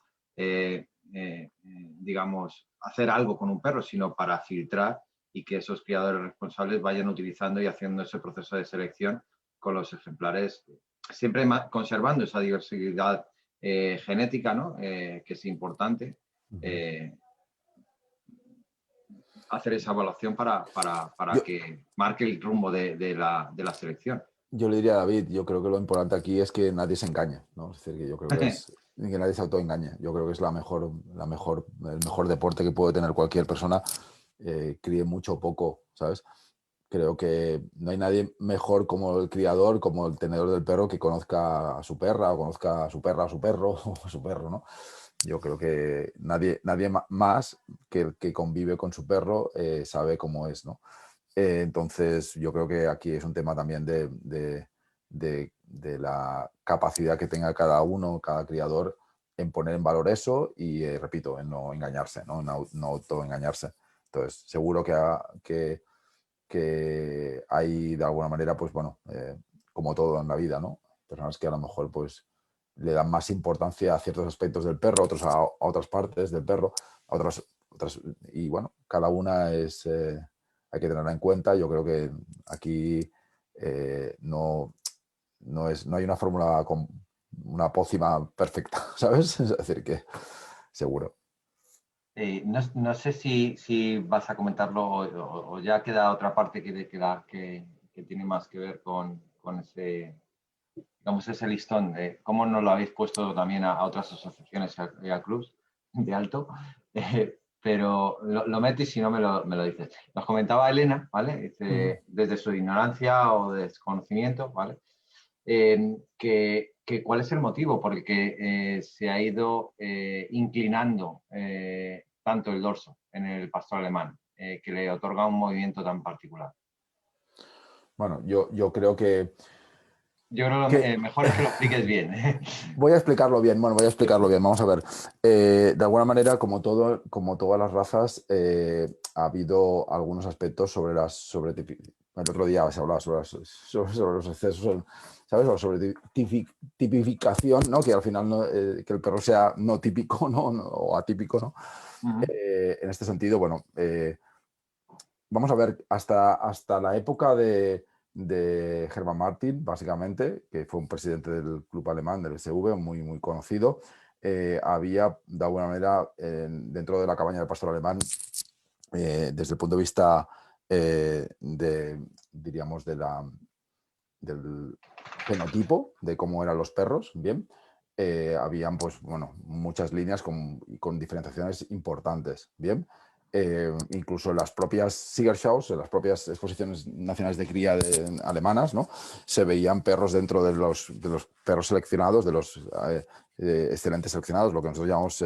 digamos, hacer algo con un perro, sino para filtrar y que esos criadores responsables vayan utilizando y haciendo ese proceso de selección con los ejemplares, siempre conservando esa diversidad genética, ¿no? Que es importante. Hacer esa evaluación para que marque el rumbo de la selección. Yo le diría a David, yo creo que lo importante aquí es que nadie se engañe, ¿no? Es decir, que yo creo que nadie se autoengañe. Yo creo que es el mejor deporte que puede tener cualquier persona, críe mucho o poco, ¿sabes? Creo que no hay nadie mejor como el criador, como el tenedor del perro, que conozca a su perra, o conozca a su perra, a su perro, o a su perro, ¿no? Yo creo que nadie más que el que convive con su perro sabe cómo es, ¿no? Entonces, yo creo que aquí es un tema también de la capacidad que tenga cada uno, cada criador, en poner en valor eso y, repito, en no engañarse, ¿no? No autoengañarse. Entonces, seguro que hay, de alguna manera, pues bueno, como todo en la vida, ¿no? Personas que a lo mejor, pues, le dan más importancia a ciertos aspectos del perro, otros a otras partes del perro, a otras y bueno, cada una es... hay que tenerla en cuenta. Yo creo que aquí no hay una fórmula con una pócima perfecta, ¿sabes? Es decir, que seguro. No sé si vas a comentarlo o ya queda otra parte que tiene más que ver con ese, digamos, ese listón de cómo nos lo habéis puesto también a otras asociaciones y a clubs de alto. Pero lo meto y si no me lo dices. Nos comentaba Elena, ¿vale? Desde su ignorancia o desconocimiento, ¿vale? Que cuál es el motivo por el que se ha ido inclinando tanto el dorso en el pastor alemán, que le otorga un movimiento tan particular. Bueno, yo creo que... Yo creo que mejor es que lo expliques bien. Voy a explicarlo bien, bueno, voy a explicarlo bien, vamos a ver. De alguna manera, como todas las razas, ha habido algunos aspectos el otro día se hablaba sobre los excesos, ¿sabes? O sobre tipificación, ¿no? Que al final que el perro sea no típico, ¿no? O atípico, ¿no? En este sentido, bueno, vamos a ver, hasta la época de Hermann Martin, básicamente, que fue un presidente del club alemán, del SV, muy, muy conocido, había, de alguna manera, dentro de la cabaña del pastor alemán, desde el punto de vista diríamos, del fenotipo, de cómo eran los perros, bien, habían, pues, bueno, muchas líneas con diferenciaciones importantes, bien. Incluso en las propias Siegerschaus, en las propias exposiciones nacionales de cría alemanas, ¿no? Se veían perros dentro de los perros seleccionados, de los excelentes seleccionados, lo que nosotros llamamos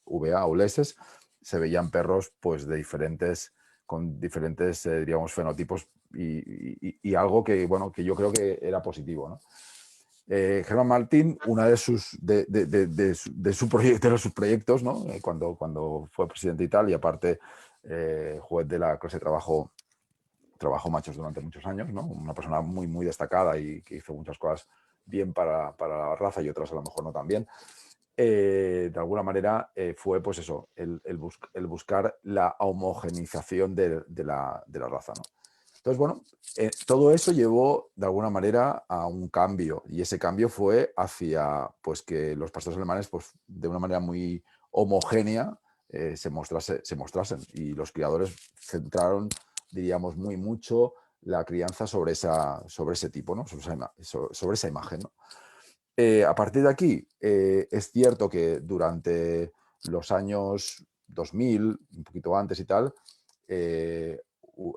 VA o leses. Se veían perros, pues, con diferentes, diríamos, fenotipos y algo que, bueno, que yo creo que era positivo, ¿no? Hermann Martin, una de sus proyectos, ¿no? Cuando fue presidente y tal, y aparte juez de la clase de trabajo machos durante muchos años, ¿no? Una persona muy, muy destacada y que hizo muchas cosas bien para la raza y otras a lo mejor no tan bien. De alguna manera fue, pues eso, el buscar la homogenización de la raza, ¿no? Entonces, bueno, todo eso llevó de alguna manera a un cambio, y ese cambio fue hacia, pues, que los pastores alemanes, pues, de una manera muy homogénea se mostrasen, y los criadores centraron, diríamos, muy mucho la crianza sobre ese tipo, ¿no? Sobre esa imagen, ¿no? A partir de aquí, es cierto que durante los años 2000, un poquito antes y tal,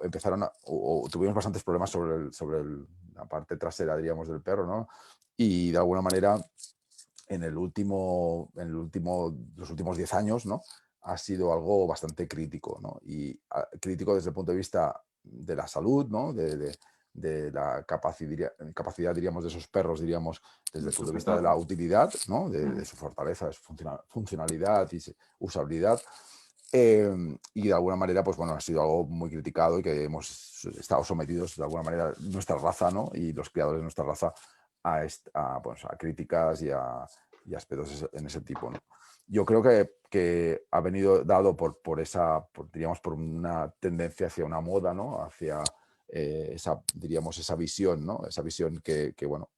empezaron o tuvimos bastantes problemas sobre la parte trasera, diríamos, del perro, ¿no? Y de alguna manera, los últimos 10 años, ¿no? Ha sido algo bastante crítico, ¿no? Y crítico desde el punto de vista de la salud, ¿no? De la capacidad, diríamos, de esos perros, diríamos, desde el punto de vista de la utilidad, ¿no? De su fortaleza, de su funcionalidad y usabilidad. Y de alguna manera, pues bueno, ha sido algo muy criticado y que hemos estado sometidos, de alguna manera, nuestra raza, ¿no? Y los criadores de nuestra raza pues, a críticas y aspectos en ese tipo, ¿no? Yo creo que ha venido dado diríamos, por una tendencia hacia una moda, ¿no? Hacia diríamos, esa visión, ¿no? Esa visión que bueno,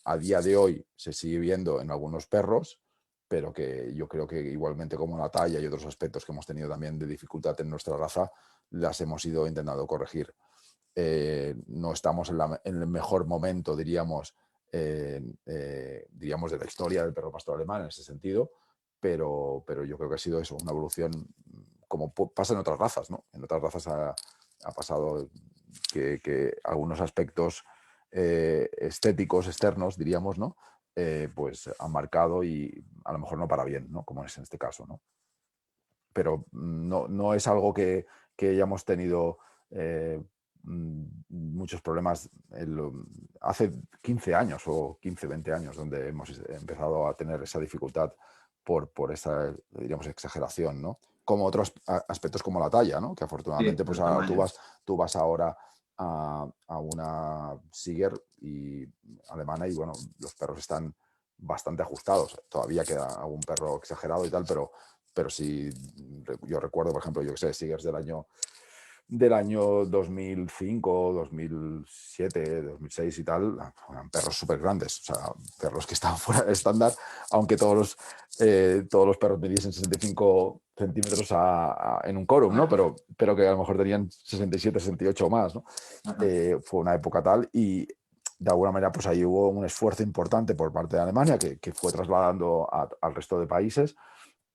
a día de hoy se sigue viendo en algunos perros, pero que yo creo que igualmente como la talla y otros aspectos que hemos tenido también de dificultad en nuestra raza, las hemos ido intentando corregir. No estamos en el mejor momento, diríamos, diríamos, de la historia del perro pastor alemán en ese sentido, pero yo creo que ha sido eso, una evolución como pasa en otras razas, ¿no? En otras razas ha pasado que algunos aspectos estéticos externos, diríamos, ¿no? Pues han marcado y a lo mejor no para bien, ¿no? Como es en este caso, ¿no? Pero no es algo que hayamos tenido muchos problemas hace 15 años o 15, 20 años, donde hemos empezado a tener esa dificultad por esa, diríamos, exageración, ¿no? Como otros aspectos como la talla, ¿no? Que afortunadamente, Sí, pues el tamaño. tú vas ahora a una Siger alemana y, bueno, los perros están bastante ajustados. Todavía queda algún perro exagerado y tal, pero si yo recuerdo, por ejemplo, yo que sé, Sigers del año 2005, 2007, 2006 y tal, eran perros súper grandes, o sea, perros que estaban fuera del estándar, aunque todos los perros midiesen 65 centímetros en un quórum, ¿no? Pero que a lo mejor tenían 67, 68 o más, ¿no? Fue una época tal y de alguna manera pues ahí hubo un esfuerzo importante por parte de Alemania que fue trasladando al resto de países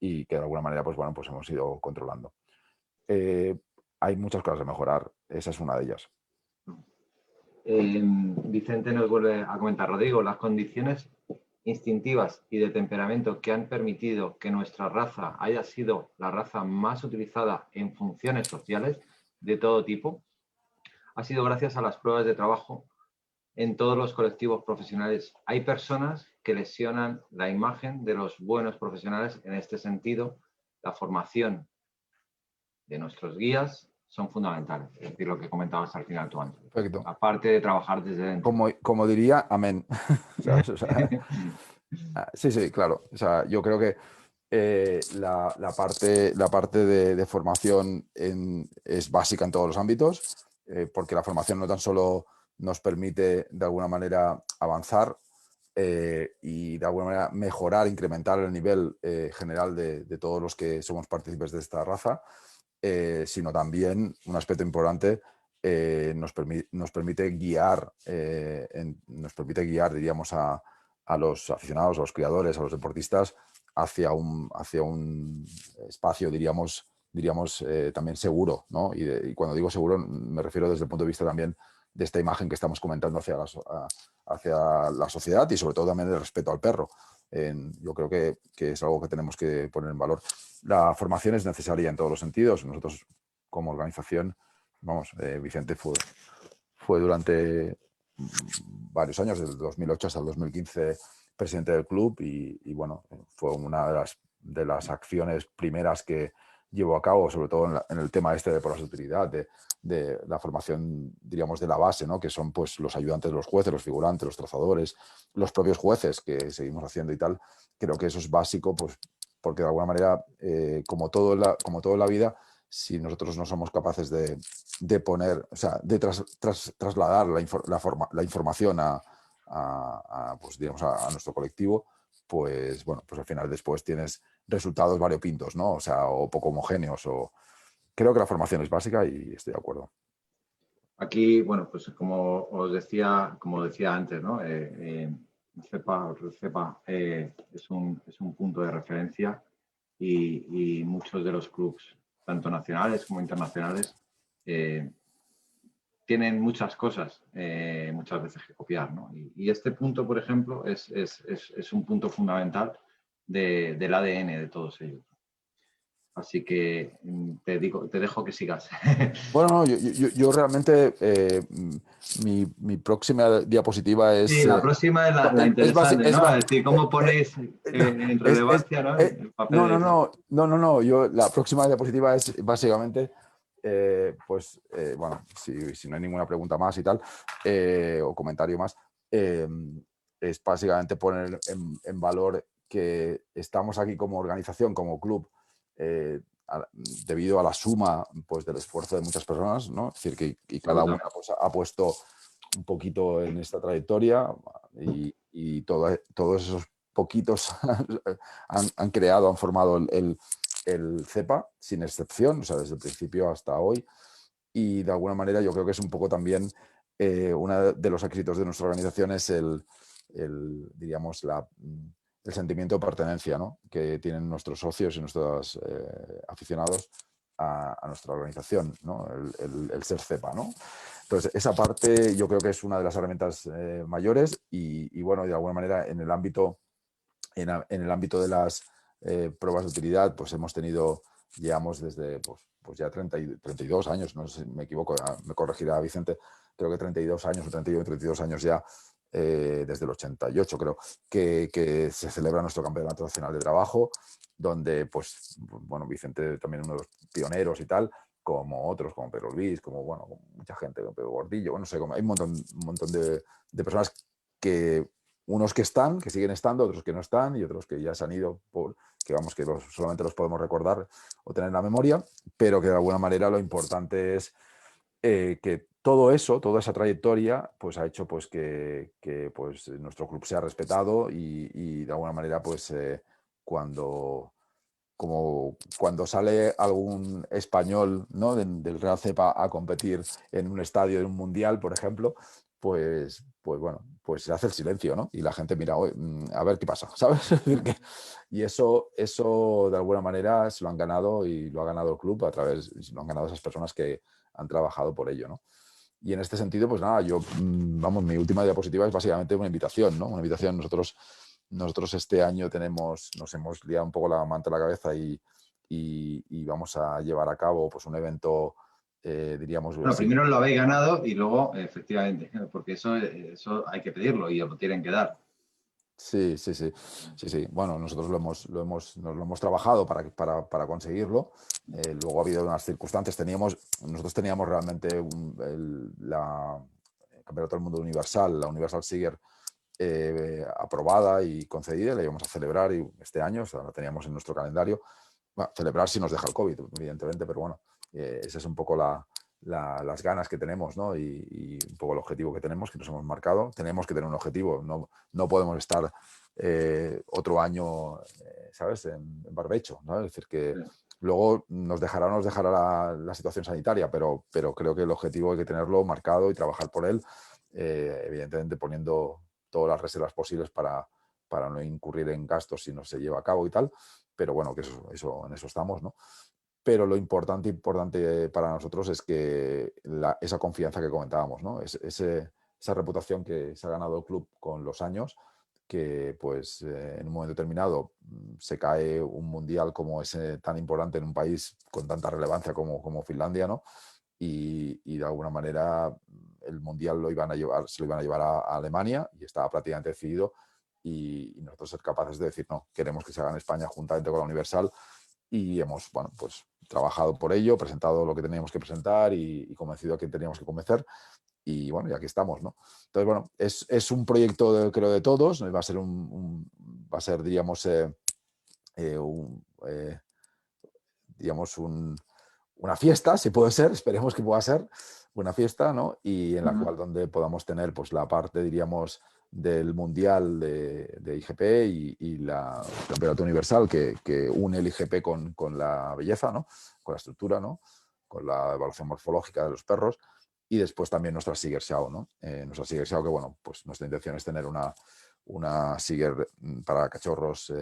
y que de alguna manera pues bueno, pues hemos ido controlando. Hay muchas cosas a mejorar, esa es una de ellas. Vicente nos vuelve a comentar, Rodrigo, las condiciones instintivas y de temperamento que han permitido que nuestra raza haya sido la raza más utilizada en funciones sociales de todo tipo, ha sido gracias a las pruebas de trabajo en todos los colectivos profesionales. Hay personas que lesionan la imagen de los buenos profesionales en este sentido. La formación de nuestros guías son fundamentales. Es decir, lo que comentabas al final tú antes. Perfecto. Aparte de trabajar desde dentro. Como diría, amén. ¿Sabes? O sea, sí, sí, claro. O sea, yo creo que la parte de formación es básica en todos los ámbitos, porque la formación no tan solo nos permite de alguna manera avanzar y de alguna manera mejorar, incrementar el nivel general de todos los que somos partícipes de esta raza, sino también un aspecto importante. Nos permite guiar, diríamos, a los aficionados, a los criadores, a los deportistas hacia un espacio, diríamos también seguro, ¿no? Y cuando digo seguro me refiero desde el punto de vista también de esta imagen que estamos comentando hacia la sociedad y sobre todo también el respeto al perro. Yo creo que es algo que tenemos que poner en valor. La formación es necesaria en todos los sentidos. Nosotros como organización, vamos, Vicente fue durante varios años, desde el 2008 hasta el 2015, presidente del club y bueno, fue una de las acciones primeras que llevó a cabo, sobre todo en el tema este de pruebas de utilidad, de la formación, diríamos, de la base, ¿no? Que son pues los ayudantes de los jueces, los figurantes, los trazadores, los propios jueces que seguimos haciendo y tal. Creo que eso es básico, pues porque de alguna manera, como todo en la vida, si nosotros no somos capaces de poner, o sea, de trasladar la información pues, digamos, a nuestro colectivo, pues bueno, pues al final después tienes resultados variopintos, ¿no? O sea, o poco homogéneos. Creo que la formación es básica y estoy de acuerdo. Aquí, bueno, pues como decía antes, ¿no? CEPA es un punto de referencia y muchos de los clubs, tanto nacionales como internacionales, tienen muchas cosas muchas veces que copiar, ¿no? Y este punto, por ejemplo, es un punto fundamental del ADN de todos ellos. Así que te dejo que sigas. Bueno, no, yo realmente mi próxima diapositiva Sí, es... la próxima es la interesante, ¿no? Es decir, cómo ponéis no, en relevancia, ¿no? El papel de... no. La próxima diapositiva es básicamente, bueno, si no hay ninguna pregunta más y tal, o comentario más, es básicamente poner en valor que estamos aquí como organización, como club, debido a la suma pues, del esfuerzo de muchas personas, ¿no? Es decir, que cada una pues, ha puesto un poquito en esta trayectoria y todos esos poquitos han creado, han formado el CEPA, sin excepción, o sea, desde el principio hasta hoy. Y de alguna manera yo creo que es un poco también uno de los éxitos de nuestra organización es diríamos, el sentimiento de pertenencia, ¿no? Que tienen nuestros socios y nuestros aficionados a nuestra organización, ¿no? El ser CEPA, ¿no? Entonces, esa parte yo creo que es una de las herramientas mayores y, bueno, de alguna manera en el ámbito de las pruebas de utilidad, pues hemos tenido, llevamos desde pues ya 32 años, no sé si me equivoco, me corregirá Vicente, creo que 32 años o 31, 32 años ya, desde el 88 creo, que se celebra nuestro Campeonato Nacional de Trabajo, donde, pues, bueno, Vicente también uno de los pioneros y tal, como otros, como Pedro Luis, como, bueno, mucha gente, como Pedro Gordillo, bueno, no sé, hay un montón de personas que unos que están, que siguen estando, otros que no están y otros que ya se han ido, que solamente los podemos recordar o tener en la memoria, pero que de alguna manera lo importante es que todo eso, toda esa trayectoria, pues ha hecho pues, que pues, nuestro club sea respetado y de alguna manera, pues cuando sale algún español, ¿no? del Real Cepa a competir en un estadio, en un mundial, por ejemplo, pues bueno, pues se hace el silencio, ¿no? Y la gente mira, a ver qué pasa, ¿sabes? Y eso de alguna manera se lo han ganado y lo ha ganado el club lo han ganado esas personas que han trabajado por ello, ¿no? Y en este sentido, pues nada, mi última diapositiva es básicamente una invitación, ¿no? Una invitación. Nosotros este año nos hemos liado un poco la manta a la cabeza y vamos a llevar a cabo pues, un evento, diríamos... Bueno, primero lo habéis ganado y luego, efectivamente, porque eso hay que pedirlo y os lo tienen que dar. Sí, sí, sí, sí, sí. Bueno, nosotros nos lo hemos trabajado para conseguirlo. Luego ha habido unas circunstancias. Nosotros teníamos realmente el Campeonato del Mundo Universal, la Universal Siger, aprobada y concedida, la íbamos a celebrar este año, o sea, la teníamos en nuestro calendario. Bueno, celebrar si nos deja el COVID, evidentemente, pero bueno, ese es un poco las ganas que tenemos, ¿no? Y un poco el objetivo que tenemos, que nos hemos marcado. Tenemos que tener un objetivo, no podemos estar otro año, ¿sabes?, en barbecho, ¿no? Es decir, que luego nos dejará la situación sanitaria, pero creo que el objetivo hay que tenerlo marcado y trabajar por él, evidentemente poniendo todas las reservas posibles para no incurrir en gastos si no se lleva a cabo y tal, pero bueno, que en eso estamos, ¿no? Pero lo importante para nosotros es que esa confianza que comentábamos, ¿no? Esa reputación que se ha ganado el club con los años, que pues en un momento determinado se cae un mundial como ese tan importante en un país con tanta relevancia como Finlandia, ¿no? Y de alguna manera el mundial se lo iban a llevar a Alemania y estaba prácticamente decidido, y nosotros ser capaces de decir, no, queremos que se haga en España juntamente con la Universal, y hemos, bueno, pues trabajado por ello, presentado lo que teníamos que presentar y convencido a quien teníamos que convencer, y bueno, y aquí estamos, ¿no? Entonces, bueno, es un proyecto, creo, de todos. Va a ser va a ser, diríamos, un, digamos una fiesta, si puede ser, esperemos que pueda ser una fiesta, ¿no? Y en la cual donde podamos tener pues la parte, diríamos, del Mundial de IGP y la Campeonato Universal que une el IGP con la belleza, ¿no? Con la estructura, ¿no? Con la evaluación morfológica de los perros, y después también nuestra Siegershow, ¿no? Nuestra Siegershow, que bueno, pues nuestra intención es tener una Siger para cachorros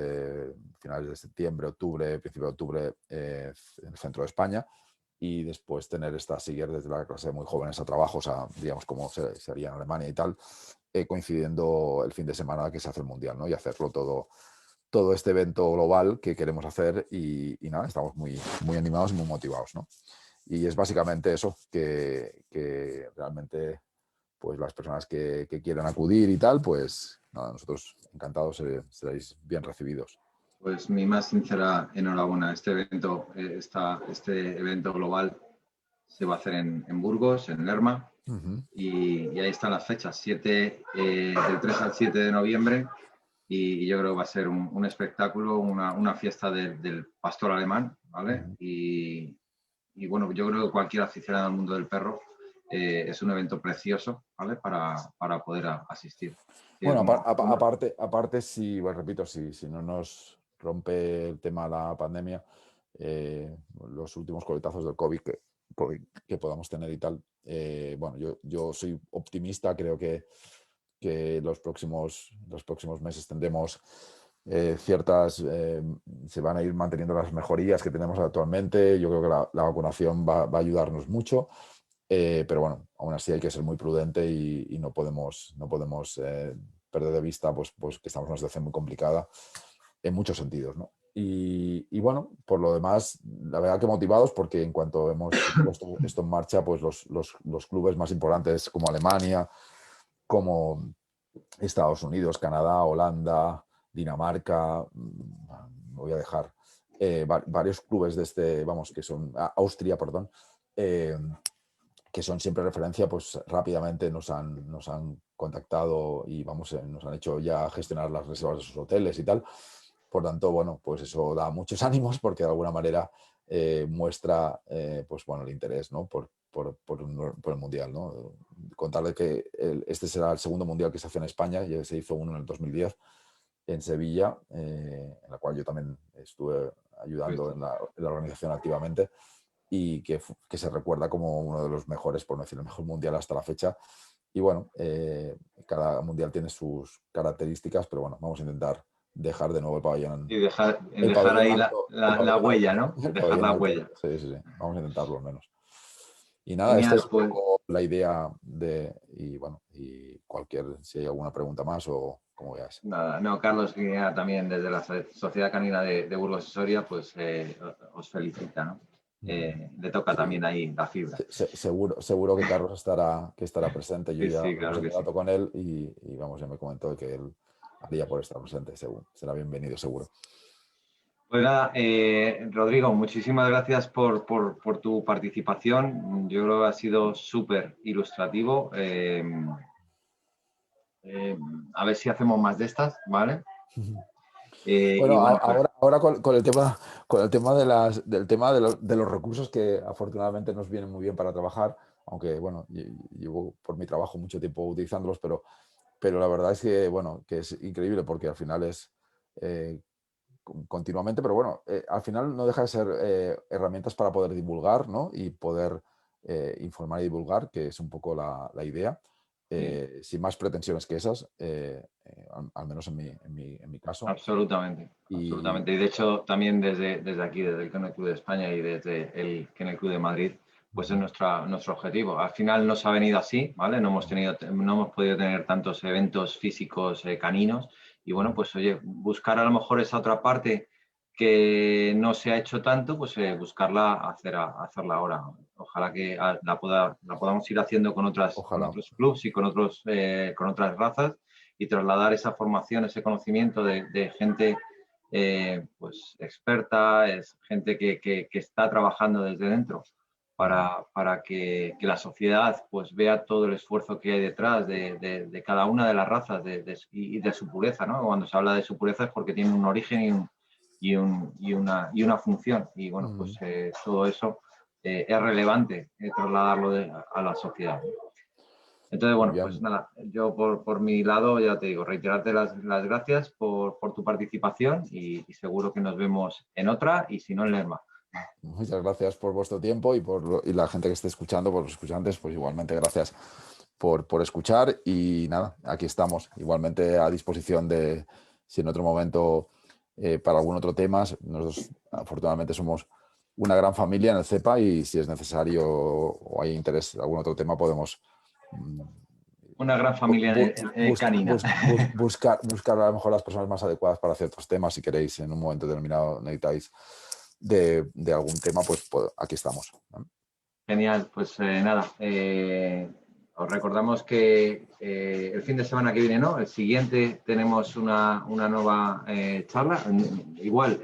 finales de septiembre, octubre, principio de octubre, en el centro de España, y después tener esta Siger desde la clase de muy jóvenes a trabajos, digamos, como se haría en Alemania y tal, coincidiendo el fin de semana que se hace el Mundial, ¿no? Y hacerlo todo este evento global que queremos hacer, y nada, estamos muy, muy animados y muy motivados, ¿no? Y es básicamente eso, que realmente pues las personas que quieran acudir y tal, pues nada, nosotros encantados seréis bien recibidos. Pues mi más sincera enhorabuena. Este evento global se va a hacer en Burgos, en Lerma, y ahí están las fechas, del 3 al 7 de noviembre, y yo creo que va a ser un espectáculo, una fiesta del pastor alemán, ¿vale? Y bueno, yo creo que cualquier aficionado al mundo del perro es un evento precioso, ¿vale? Para poder asistir. Bueno, Como aparte, si, bueno, repito, si no nos rompe el tema de la pandemia, los últimos coletazos del COVID que podamos tener y tal, bueno, yo soy optimista, creo que los próximos meses tendremos se van a ir manteniendo las mejorías que tenemos actualmente. Yo creo que la vacunación va a ayudarnos mucho. Pero bueno, aún así hay que ser muy prudente y no podemos perder de vista pues que estamos en una situación muy complicada en muchos sentidos, ¿no? Y bueno, por lo demás, la verdad que motivados, porque en cuanto hemos puesto esto en marcha, pues los clubes más importantes como Alemania, como Estados Unidos, Canadá, Holanda, Dinamarca, me voy a dejar varios clubes vamos, que son Austria, perdón, que son siempre referencia, pues rápidamente nos han contactado y vamos, nos han hecho ya gestionar las reservas de sus hoteles y tal. Por tanto, bueno, pues eso da muchos ánimos, porque de alguna manera muestra pues bueno, el interés, ¿no? por el Mundial, ¿no? Contarle que este será el segundo Mundial que se hace en España. Ya se hizo uno en el 2010 en Sevilla, en la cual yo también estuve ayudando en la organización activamente, y que se recuerda como uno de los mejores, por no decir el mejor mundial hasta la fecha. Y bueno, cada mundial tiene sus características, pero bueno, vamos a intentar dejar de nuevo el pabellón, y dejar el ahí pabellón alto, el la pabellón huella, alto, ¿no? el Dejar pabellón la alto. huella. Sí, sí, sí, vamos a intentarlo al menos. Y nada, esta Genial, es un pues poco la idea y bueno, y si hay alguna pregunta más o como veas. nada, no, Carlos, que también desde la Sociedad Canina de Burgos y Soria, pues os felicita, ¿no? Le toca Sí, también ahí la fibra. seguro que Carlos estará presente. Yo Sí, ya sí, me puse claro en que sí. contacto con él y vamos, ya me comentó que él haría por estar presente, seguro. Será bienvenido, seguro. Pues nada, Rodrigo, muchísimas gracias por tu participación. Yo creo que ha sido súper ilustrativo. A ver si hacemos más de estas, ¿vale? Y Bueno, bueno, pues ahora con el tema del tema de los recursos que afortunadamente nos vienen muy bien para trabajar, aunque bueno, llevo por mi trabajo mucho tiempo utilizándolos, pero la verdad es que, bueno, que es increíble porque al final es continuamente, pero bueno, al final no deja de ser herramientas para poder divulgar, ¿no? Y poder informar y divulgar, que es un poco la idea. sí, Sin más pretensiones que esas, al menos en mi caso. absolutamente, Y absolutamente. Y de hecho, también desde aquí, desde el Kennel Club de España y desde el Kennel Club de Madrid, pues es ujú, nuestro objetivo. Al final nos ha venido así, ¿vale? No hemos podido tener tantos eventos físicos caninos. Y bueno, pues oye, buscar a lo mejor esa otra parte que no se ha hecho tanto, pues buscarla, hacerla ahora. Ojalá que la podamos ir haciendo con ojalá. otros clubs y con otras razas y trasladar esa formación, ese conocimiento de gente pues experta, es gente que está trabajando desde dentro para que la sociedad pues vea todo el esfuerzo que hay detrás de cada una de las razas y de su pureza, ¿no? Cuando se habla de su pureza es porque tiene un origen y una función. Y bueno, pues Ujú. todo eso es relevante trasladarlo a la sociedad, ¿no? Entonces, Muy bueno, pues bien. nada, yo por mi lado, ya te digo, reiterarte las gracias por tu participación y seguro que nos vemos en otra y si no en Lerma. Muchas gracias por vuestro tiempo y la gente que esté escuchando, por los escuchantes, pues igualmente gracias por escuchar y nada, aquí estamos, igualmente a disposición de si en otro momento para algún otro tema, nosotros afortunadamente somos una gran familia en el CEPA y si es necesario o hay interés en algún otro tema podemos mm, Una gran familia canina. buscar a lo mejor las personas más adecuadas para ciertos temas si queréis en un momento determinado necesitáis de algún tema, pues aquí estamos, ¿no? Genial, pues nada, os recordamos que el fin de semana que viene, ¿no? El siguiente tenemos una nueva charla. Igual,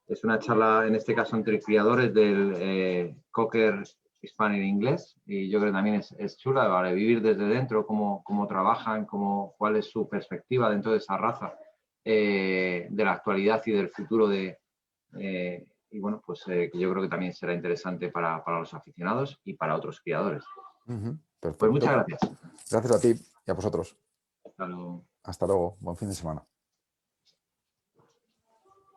es una charla, en este caso, entre criadores del Cocker Spaniel inglés y yo creo que también es chula para vivir desde dentro, cómo trabajan, cuál es su perspectiva dentro de esa raza, de la actualidad y del futuro y bueno, pues que yo creo que también será interesante para los aficionados y para otros criadores. Ujú, Pues muchas perfecto. gracias. Gracias a ti y a vosotros. Hasta luego. Hasta luego. Buen fin de semana.